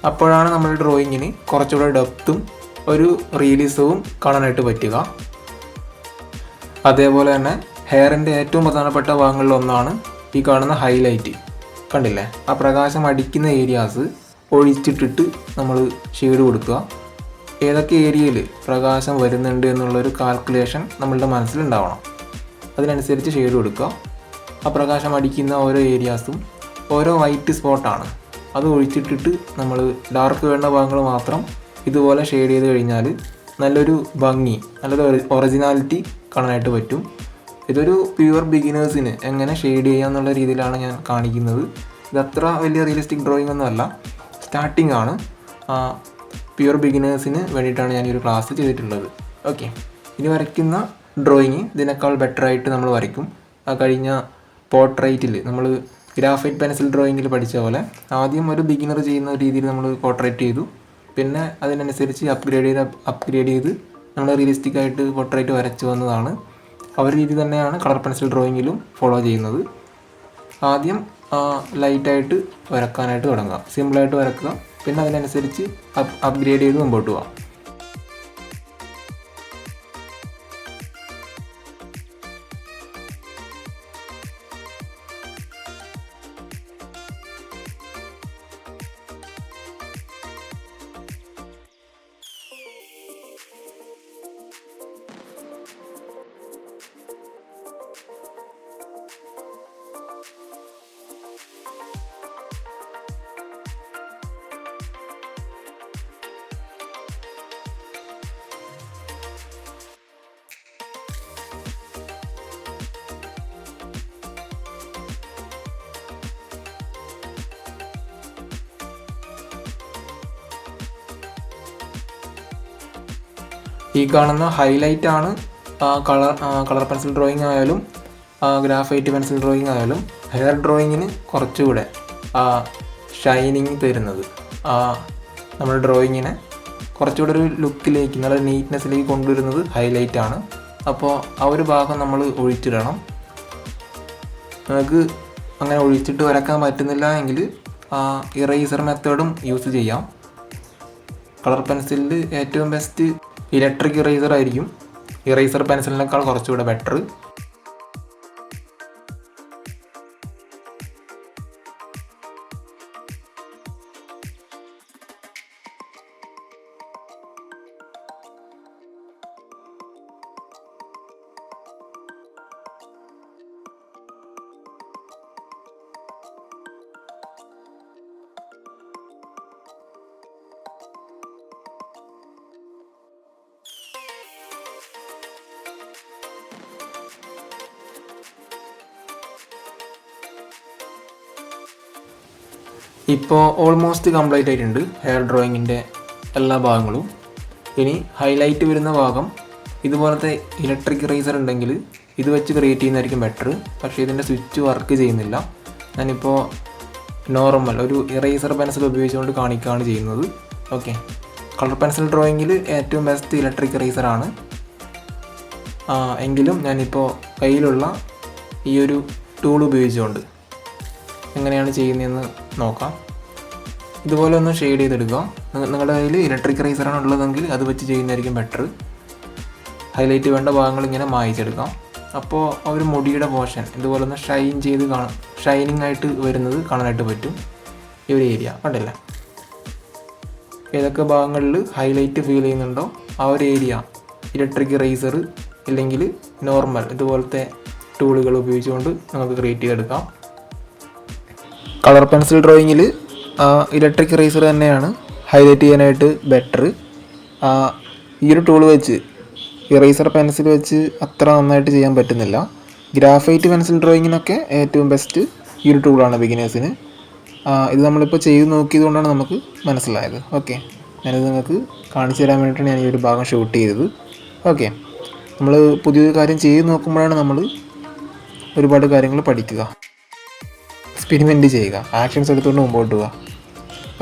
അപ്പോഴാണ് നമ്മുടെ ഡ്രോയിങ്ങിന് കുറച്ചുകൂടെ ഡെപ്തും ഒരു റിയലിസവും കാണാനായിട്ട് പറ്റുക. അതേപോലെ തന്നെ ഹെയറിൻ്റെ ഏറ്റവും പ്രധാനപ്പെട്ട ഭാഗങ്ങളിലൊന്നാണ് ഈ കാണുന്ന ഹൈലൈറ്റ്. കണ്ടില്ലേ, ആ പ്രകാശം അടിക്കുന്ന ഏരിയാസ് ഒഴിച്ചിട്ടിട്ട് നമ്മൾ ഷെയ്ഡ് കൊടുക്കുക. ഏതൊക്കെ ഏരിയയിൽ പ്രകാശം വരുന്നുണ്ട് എന്നുള്ളൊരു കാൽക്കുലേഷൻ നമ്മളുടെ മനസ്സിലുണ്ടാവണം. അതിനനുസരിച്ച് ഷെയ്ഡ് കൊടുക്കുക. ആ പ്രകാശം അടിക്കുന്ന ഓരോ ഏരിയാസും ഓരോ വൈറ്റ് സ്പോട്ടാണ്, അത് ഒഴിച്ചിട്ടിട്ട് നമ്മൾ ഡാർക്ക് വേണ്ട ഭാഗങ്ങൾ മാത്രം ഇതുപോലെ ഷെയ്ഡ് ചെയ്ത് കഴിഞ്ഞാൽ നല്ലൊരു ഭംഗി, നല്ലൊരു ഒറിജിനാലിറ്റി കാണാനായിട്ട് പറ്റും. ഇതൊരു പ്യുവർ ബിഗിനേഴ്സിന് എങ്ങനെ ഷെയ്ഡ് ചെയ്യുക എന്നുള്ള രീതിയിലാണ് ഞാൻ കാണിക്കുന്നത്. ഇതത്ര വലിയ റിയലിസ്റ്റിക് ഡ്രോയിങ് ഒന്നുമല്ല, സ്റ്റാർട്ടിംഗ് ആണ്. പ്യുവർ ബിഗിനേഴ്സിന് വേണ്ടിയിട്ടാണ് ഞാൻ ഈ ഒരു ക്ലാസ് ചെയ്തിട്ടുള്ളത്. ഓക്കെ, ഇനി വരയ്ക്കുന്ന ഡ്രോയിങ് ഇതിനേക്കാൾ ബെറ്ററായിട്ട് നമ്മൾ വരയ്ക്കും. കഴിഞ്ഞ പോർട്രേറ്റിൽ നമ്മൾ ഗ്രാഫൈറ്റ് പെൻസിൽ ഡ്രോയിങ്ങിൽ പഠിച്ച പോലെ ആദ്യം ഒരു ബിഗിനർ ചെയ്യുന്ന രീതിയിൽ നമ്മൾ പോർട്രേറ്റ് ചെയ്തു. പിന്നെ അതിനനുസരിച്ച് അപ്ഗ്രേഡ് ചെയ്ത് നമ്മൾ റിയലിസ്റ്റിക് ആയിട്ട് പോർട്രേറ്റ് വരച്ച് വന്നതാണ്. ആ ഒരു രീതി തന്നെയാണ് കളർ പെൻസിൽ ഡ്രോയിങ്ങിലും ഫോളോ ചെയ്യുന്നത്. ആദ്യം ലൈറ്റായിട്ട് വരക്കാനായിട്ട് തുടങ്ങുക. സിമ്പിളായിട്ട് വരക്കുക, പിന്നെ അതിനനുസരിച്ച് അപ്ഗ്രേഡ് ചെയ്ത് മുമ്പോട്ട് പോകാം. ഈ കാണുന്ന ഹൈലൈറ്റ് ആണ് കളർ പെൻസിൽ ഡ്രോയിങ് ആയാലും ഗ്രാഫൈറ്റ് പെൻസിൽ ഡ്രോയിങ് ആയാലും ഹെയർ ഡ്രോയിങ്ങിന് കുറച്ചുകൂടെ ഷൈനിങ് തരുന്നത്, നമ്മുടെ ഡ്രോയിങ്ങിനെ കുറച്ചുകൂടെ ഒരു ലുക്കിലേക്ക്, നല്ല നീറ്റ്നെസ്സിലേക്ക് കൊണ്ടുവരുന്നത് ഹൈലൈറ്റ് ആണ്. അപ്പോൾ ആ ഒരു ഭാഗം നമ്മൾ ഒഴിച്ചിടണം. നമുക്ക് അങ്ങനെ ഒഴിച്ചിട്ട് വരക്കാൻ പറ്റുന്നില്ല എങ്കിൽ ഇറേസർ മെത്തേഡും യൂസ് ചെയ്യാം. കളർ പെൻസിലിൽ ഏറ്റവും ബെസ്റ്റ് ഇലക്ട്രിക് ഇറേസർ ആയിരിക്കും. ഇറേസർ പെൻസിലിനേക്കാൾ കുറച്ചുകൂടെ ബെറ്റർ. ഇപ്പോൾ ഓൾമോസ്റ്റ് കംപ്ലീറ്റ് ആയിട്ടുണ്ട് ഹെയർ ഡ്രോയിങ്ങിൻ്റെ എല്ലാ ഭാഗങ്ങളും. ഇനി ഹൈലൈറ്റ് വരുന്ന ഭാഗം ഇതുപോലത്തെ ഇലക്ട്രിക് ഇറേസർ ഉണ്ടെങ്കിൽ ഇത് വെച്ച് ക്രിയേറ്റ് ചെയ്യുന്നതായിരിക്കും ബെറ്റർ. പക്ഷേ ഇതിൻ്റെ സ്വിച്ച് വർക്ക് ചെയ്യുന്നില്ല. ഞാനിപ്പോൾ നോർമൽ ഒരു ഇറേസർ പെൻസിൽ ഉപയോഗിച്ചുകൊണ്ട് കാണിക്കുകയാണ് ചെയ്യുന്നത്. ഓക്കെ, കളർ പെൻസിൽ ഡ്രോയിങ്ങിൽ ഏറ്റവും ബെസ്റ്റ് ഇലക്ട്രിക് ഇറേസറാണ്. എങ്കിലും ഞാനിപ്പോൾ കയ്യിലുള്ള ഈ ഒരു ടൂൾ ഉപയോഗിച്ചുകൊണ്ട് എങ്ങനെയാണ് ചെയ്യുന്നതെന്ന് നോക്കാം. ഇതുപോലെ ഒന്ന് ഷെയ്ഡ് ചെയ്തെടുക്കുക. നിങ്ങളുടെ കയ്യിൽ ഇലക്ട്രിക് ഇറേസറാണ് ഉള്ളതെങ്കിൽ അത് വെച്ച് ചെയ്യുന്നതായിരിക്കും ബെറ്റർ. ഹൈലൈറ്റ് വേണ്ട ഭാഗങ്ങൾ ഇങ്ങനെ മായ്ച്ചെടുക്കാം. അപ്പോൾ ആ ഒരു മുടിയുടെ പോർഷൻ ഇതുപോലെ ഒന്ന് ഷൈനിങ് ആയിട്ട് വരുന്നത് കാണാനായിട്ട് പറ്റും. ഈ ഒരു ഏരിയ കണ്ടില്ല, ഏതൊക്കെ ഭാഗങ്ങളിൽ ഹൈലൈറ്റ് ഫീൽ ചെയ്യുന്നുണ്ടോ ആ ഒരു ഏരിയ ഇലക്ട്രിക് ഇറേസർ ഇല്ലെങ്കിൽ നോർമൽ ഇതുപോലത്തെ ടൂളുകൾ ഉപയോഗിച്ചുകൊണ്ട് നമുക്ക് ക്രിയേറ്റ് ചെയ്തെടുക്കാം. കളർ പെൻസിൽ ഡ്രോയിങ്ങിൽ ഇലക്ട്രിക് ഇറേസർ തന്നെയാണ് ഹൈലൈറ്റ് ചെയ്യാനായിട്ട് ബെറ്റർ. ഈ ഒരു ടൂൾ വെച്ച് ഇറേസർ പെൻസിൽ വെച്ച് അത്ര നന്നായിട്ട് ചെയ്യാൻ പറ്റുന്നില്ല. ഗ്രാഫൈറ്റ് പെൻസിൽ ഡ്രോയിങ്ങിനൊക്കെ ഏറ്റവും ബെസ്റ്റ് ഈ ഒരു ടൂളാണ് ബിഗിനേഴ്സിന്. ഇത് നമ്മളിപ്പോൾ ചെയ്ത് നോക്കിയത് കൊണ്ടാണ് നമുക്ക് മനസ്സിലായത്. ഓക്കെ, ഞാനിത് നിങ്ങൾക്ക് കാണിച്ചു തരാൻ വേണ്ടിയിട്ടാണ് ഞാൻ ഈ ഒരു ഭാഗം ഷൂട്ട് ചെയ്തത്. ഓക്കെ, നമ്മൾ പുതിയൊരു കാര്യം ചെയ്ത് നോക്കുമ്പോഴാണ് നമ്മൾ ഒരുപാട് കാര്യങ്ങൾ പഠിക്കുക, എക്സ്പെരിമെൻറ്റ് ചെയ്യുക, ആക്ഷൻസ് എടുത്തുകൊണ്ട് മുമ്പോട്ട് പോവുക.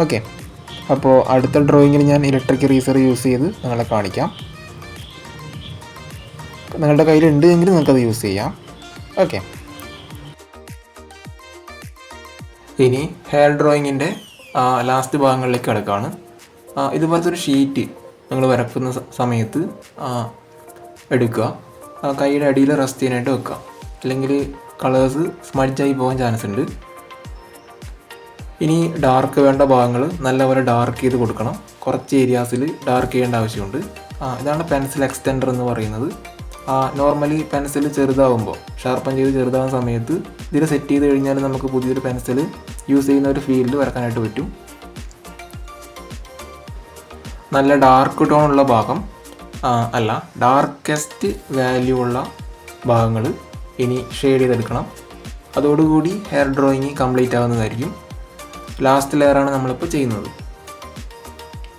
ഓക്കെ, അപ്പോൾ അടുത്ത ഡ്രോയിങ്ങിൽ ഞാൻ ഇലക്ട്രിക് ഇറേസർ യൂസ് ചെയ്ത് നിങ്ങളെ കാണിക്കാം. നിങ്ങളുടെ കയ്യിലുണ്ട് എങ്കിൽ നിങ്ങൾക്കത് യൂസ് ചെയ്യാം. ഓക്കെ, ഇനി ഹെയർ ഡ്രോയിങ്ങിൻ്റെ ലാസ്റ്റ് ഭാഗങ്ങളിലേക്ക് കിടക്കുകയാണ്. ഇതുപോലത്തെ ഒരു ഷീറ്റ് നിങ്ങൾ വരക്കുന്ന സമയത്ത് എടുക്കുക, കൈയുടെ അടിയിൽ റെസ്റ്റ് ചെയ്യാനായിട്ട് വെക്കുക. അല്ലെങ്കിൽ കളേഴ്സ് സ്മഡ്ജായി പോകാൻ ചാൻസ് ഉണ്ട്. ഇനി ഡാർക്ക് വേണ്ട ഭാഗങ്ങൾ നല്ലപോലെ ഡാർക്ക് ചെയ്ത് കൊടുക്കണം. കുറച്ച് ഏരിയാസിൽ ഡാർക്ക് ചെയ്യേണ്ട ആവശ്യമുണ്ട്. ഇതാണ് പെൻസിൽ എക്സ്റ്റെൻഡർ എന്ന് പറയുന്നത്. നോർമലി പെൻസിൽ ചെറുതാവുമ്പോൾ ഷാർപ്പൻ ചെയ്ത് ചെറുതാവുന്ന സമയത്ത് ഇതിൽ സെറ്റ് ചെയ്ത് കഴിഞ്ഞാൽ നമുക്ക് പുതിയൊരു പെൻസിൽ യൂസ് ചെയ്യുന്ന ഒരു ഫീൽഡ് വരക്കാനായിട്ട് പറ്റും. നല്ല ഡാർക്ക് ടോൺ ഉള്ള ഭാഗം അല്ല, ഡാർക്കസ്റ്റ് വാല്യൂ ഉള്ള ഭാഗങ്ങൾ ഇനി ഷെയ്ഡ് ചെയ്തെടുക്കണം. അതോടുകൂടി ഹെയർ ഡ്രോയിങ് കംപ്ലീറ്റ് ആവുന്നതായിരിക്കും. ലാസ്റ്റ് ലെയറാണ് നമ്മളിപ്പോൾ ചെയ്യുന്നത്.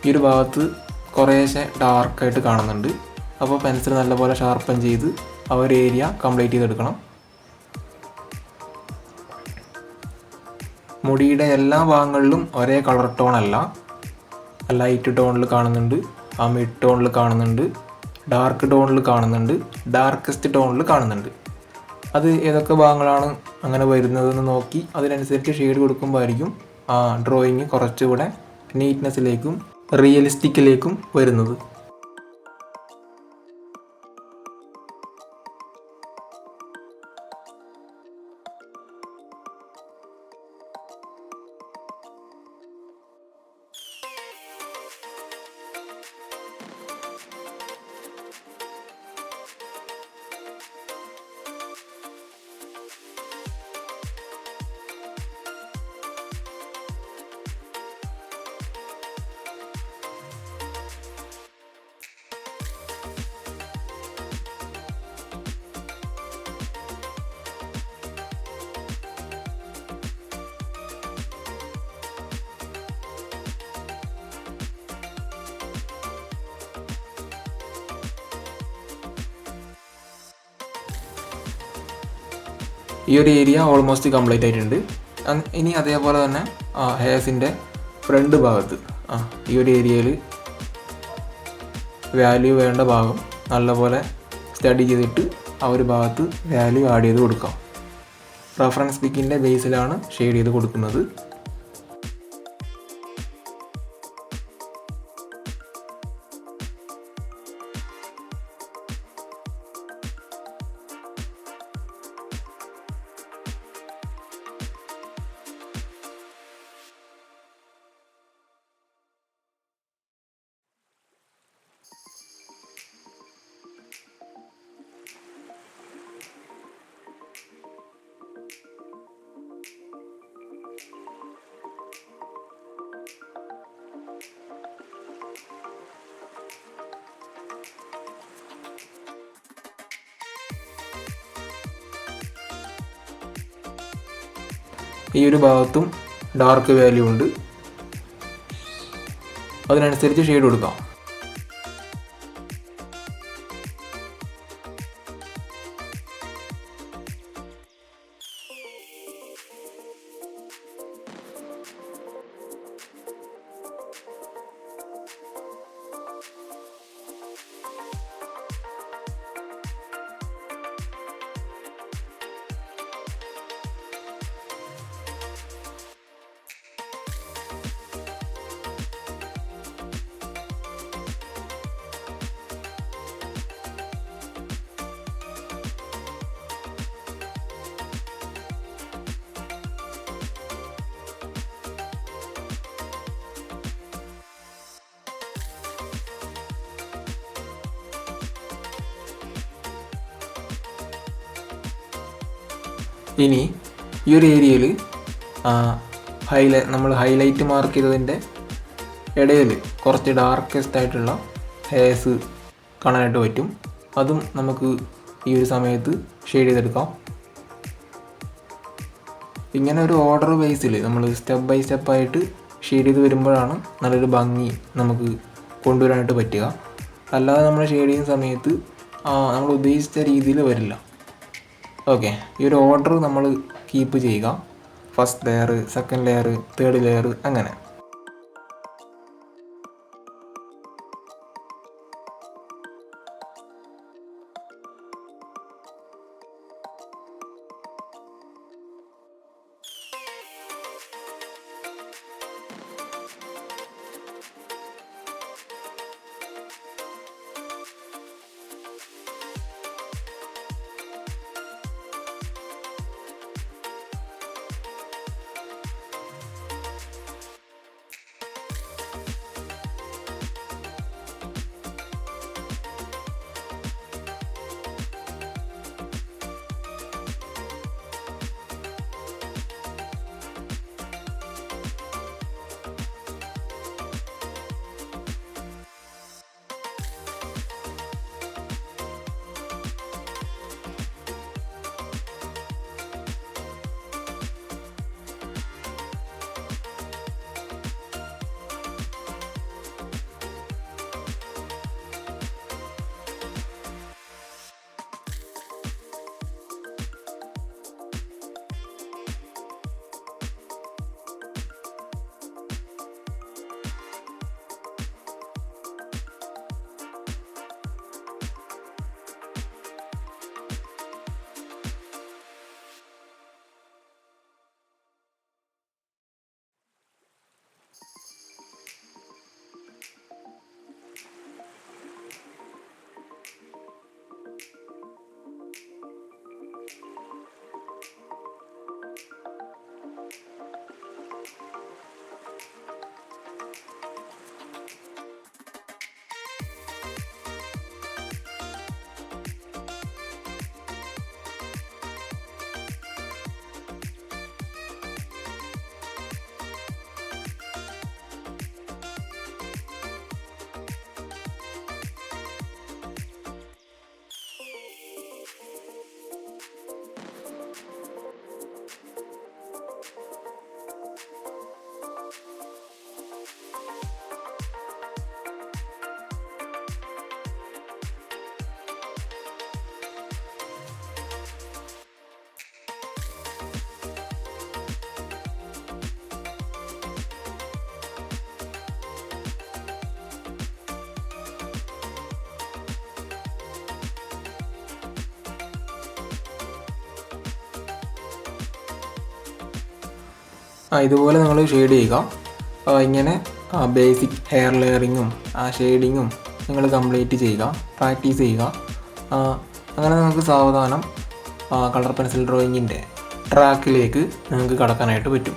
ഈ ഒരു ഭാഗത്ത് കുറേശ്ശെ ഡാർക്കായിട്ട് കാണുന്നുണ്ട്. അപ്പോൾ പെൻസിൽ നല്ലപോലെ ഷാർപ്പൻ ചെയ്ത് ആ ഒരു ഏരിയ കംപ്ലീറ്റ് ചെയ്തെടുക്കണം. മുടിയുടെ എല്ലാ ഭാഗങ്ങളിലും ഒരേ കളർ ടോൺ അല്ല. ലൈറ്റ് ടോണിൽ കാണുന്നുണ്ട്, മിഡ് ടോണിൽ കാണുന്നുണ്ട്, ഡാർക്ക് ടോണിൽ കാണുന്നുണ്ട്, ഡാർക്കസ്റ്റ് ടോണിൽ കാണുന്നുണ്ട്. അത് ഏതൊക്കെ ഭാഗങ്ങളാണ് അങ്ങനെ വരുന്നതെന്ന് നോക്കി അതിനനുസരിച്ച് ഷെയ്ഡ് കൊടുക്കുമ്പോഴായിരിക്കും ആ ഡ്രോയിങ് കുറച്ചുകൂടെ നീറ്റ്നെസ്സിലേക്കും റിയലിസ്റ്റിക്കിലേക്കും വരുന്നത്. ഈ ഒരു ഏരിയ ഓൾമോസ്റ്റ് കംപ്ലീറ്റ് ആയിട്ടുണ്ട്. ഇനി അതേപോലെ തന്നെ ഹെയർസിൻ്റെ ഫ്രണ്ട് ഭാഗത്ത് ഈ ഒരു ഏരിയയിൽ വാല്യൂ വേണ്ട ഭാഗം നല്ലപോലെ സ്റ്റഡി ചെയ്തിട്ട് ആ ഒരു ഭാഗത്ത് വാല്യൂ ആഡ് ചെയ്ത് കൊടുക്കാം. റഫറൻസ് പിക്കിൻ്റെ ബേസിലാണ് ഷെയ്ഡ് ചെയ്ത് കൊടുക്കുന്നത്. ഈ ഒരു ഭാഗത്തും ഡാർക്ക് വാല്യൂ ഉണ്ട്, അതിനനുസരിച്ച് ഷെയ്ഡ് കൊടുക്കാം. ഇനി ഈ ഒരു ഏരിയയിൽ നമ്മൾ ഹൈലൈറ്റ് മാർക്ക് ചെയ്തതിൻ്റെ ഇടയിൽ കുറച്ച് ഡാർക്കസ്റ്റ് ആയിട്ടുള്ള ഹെയർസ് കാണാനായിട്ട് പറ്റും. അതും നമുക്ക് ഈ ഒരു സമയത്ത് ഷെയ്ഡ് ചെയ്തെടുക്കാം. ഇങ്ങനെ ഒരു ഓർഡർ ബേസിൽ നമ്മൾ സ്റ്റെപ്പ് ബൈ സ്റ്റെപ്പായിട്ട് ഷെയ്ഡ് ചെയ്ത് വരുമ്പോഴാണ് നല്ലൊരു ഭംഗി നമുക്ക് കൊണ്ടുവരാനായിട്ട് പറ്റുക. അല്ലാതെ നമ്മൾ ഷെയ്ഡ് ചെയ്യുന്ന സമയത്ത് നമ്മൾ ഉദ്ദേശിച്ച രീതിയിൽ വരില്ല. ഓക്കെ, ഈ ഒരു ഓർഡർ നമ്മൾ കീപ്പ് ചെയ്യുക. First layer, second layer, third layer, അങ്ങനെ. ഇതുപോലെ നിങ്ങൾ ഷെയ്ഡ് ചെയ്യുക. ഇങ്ങനെ ബേസിക് ഹെയർ ലെയറിങ്ങും ഷെയ്ഡിങ്ങും നിങ്ങൾ കംപ്ലീറ്റ് ചെയ്യുക, പ്രാക്ടീസ് ചെയ്യുക. അങ്ങനെ നിങ്ങൾക്ക് സാവധാനം കളർ പെൻസിൽ ഡ്രോയിങ്ങിൻ്റെ ട്രാക്കിലേക്ക് നിങ്ങൾക്ക് കടക്കാനായിട്ട് പറ്റും.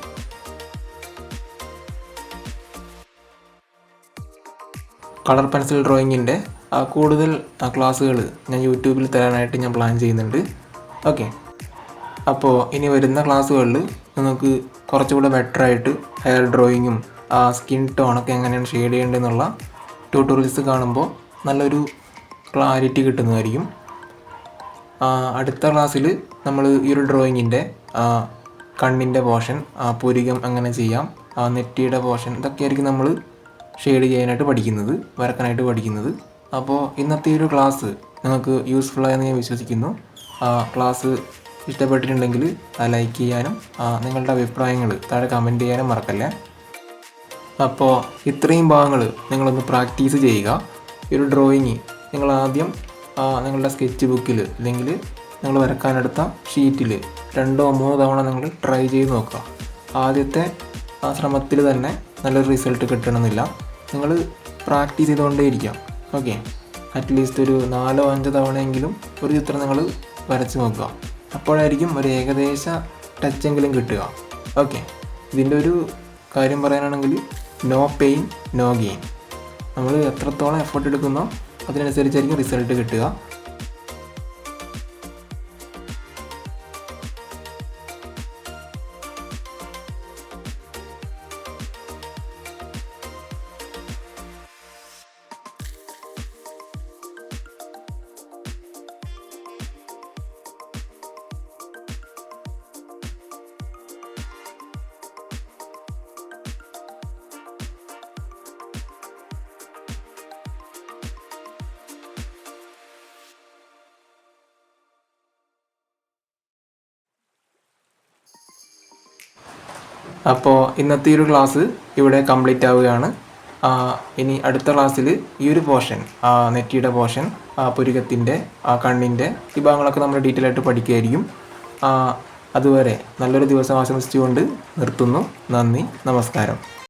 കളർ പെൻസിൽ ഡ്രോയിങ്ങിൻ്റെ കൂടുതൽ ക്ലാസ്സുകൾ ഞാൻ യൂട്യൂബിൽ തരാനായിട്ട് ഞാൻ പ്ലാൻ ചെയ്യുന്നുണ്ട്. ഓക്കെ, അപ്പോൾ ഇനി വരുന്ന ക്ലാസ്സുകളിൽ നിങ്ങൾക്ക് കുറച്ചുകൂടെ ബെറ്ററായിട്ട് ഹെയർ ഡ്രോയിങ്ങും സ്കിൻ ടോണൊക്കെ എങ്ങനെയാണ് ഷെയ്ഡ് ചെയ്യേണ്ടതെന്നുള്ള ട്യൂട്ടോറിയൽസ് കാണുമ്പോൾ നല്ലൊരു ക്ലാരിറ്റി കിട്ടുന്നതായിരിക്കും. അടുത്ത ക്ലാസ്സിൽ നമ്മൾ ഈ ഒരു ഡ്രോയിങ്ങിൻ്റെ കണ്ണിൻ്റെ പോർഷൻ, പുരികം എങ്ങനെ ചെയ്യാം, നെറ്റിയുടെ പോർഷൻ, ഇതൊക്കെയായിരിക്കും നമ്മൾ ഷെയ്ഡ് ചെയ്യാനായിട്ട് പഠിക്കുന്നത്, വരക്കാനായിട്ട് പഠിക്കുന്നത്. അപ്പോൾ ഇന്നത്തെ ഈ ഒരു ക്ലാസ് നിങ്ങൾക്ക് യൂസ്ഫുൾ ആയെന്ന് ഞാൻ വിശ്വസിക്കുന്നു. ക്ലാസ് ഇഷ്ടപ്പെട്ടിട്ടുണ്ടെങ്കിൽ ലൈക്ക് ചെയ്യാനും നിങ്ങളുടെ അഭിപ്രായങ്ങൾ താഴെ കമൻറ്റ് ചെയ്യാനും മറക്കല്ലേ. അപ്പോൾ ഇത്രയും ഭാഗങ്ങൾ നിങ്ങളൊന്ന് പ്രാക്ടീസ് ചെയ്യുക. ഈ ഒരു ഡ്രോയിങ് നിങ്ങൾ ആദ്യം നിങ്ങളുടെ സ്കെച്ച് ബുക്കിൽ അല്ലെങ്കിൽ നിങ്ങൾ വരക്കാനെടുത്ത ഷീറ്റിൽ 2-3 തവണ നിങ്ങൾ ട്രൈ ചെയ്ത് നോക്കുക. ആദ്യത്തെ ശ്രമത്തിൽ തന്നെ നല്ലൊരു റിസൾട്ട് കിട്ടണമെന്നില്ല, നിങ്ങൾ പ്രാക്ടീസ് ചെയ്തുകൊണ്ടേയിരിക്കാം. ഓക്കെ, അറ്റ്ലീസ്റ്റ് ഒരു 4-5 തവണയെങ്കിലും ഒരു ചിത്രം നിങ്ങൾ വരച്ച് നോക്കുക. അപ്പോഴായിരിക്കും ഒരു ഏകദേശ ടച്ചെങ്കിലും കിട്ടുക. ഓക്കെ, ഇതിൻ്റെ ഒരു കാര്യം പറയാനാണെങ്കിൽ നോ പെയിൻ നോ ഗെയിൻ. നമ്മൾ എത്രത്തോളം എഫേർട്ട് എടുക്കുന്നോ അതിനനുസരിച്ചായിരിക്കും റിസൾട്ട് കിട്ടുക. അപ്പോൾ ഇന്നത്തെ ഈ ഒരു ക്ലാസ് ഇവിടെ കംപ്ലീറ്റ് ആവുകയാണ്. ഇനി അടുത്ത ക്ലാസ്സിൽ ഈ ഒരു പോർഷൻ, നെറ്റിയുടെ പോർഷൻ, പുരികത്തിൻ്റെ, കണ്ണിൻ്റെ ഈ ഭാഗങ്ങളൊക്കെ നമ്മൾ ഡീറ്റെയിൽ ആയിട്ട് പഠിക്കുകയായിരിക്കും. അതുവരെ നല്ലൊരു ദിവസം ആശംസിച്ചുകൊണ്ട് നിർത്തുന്നു. നന്ദി, നമസ്കാരം.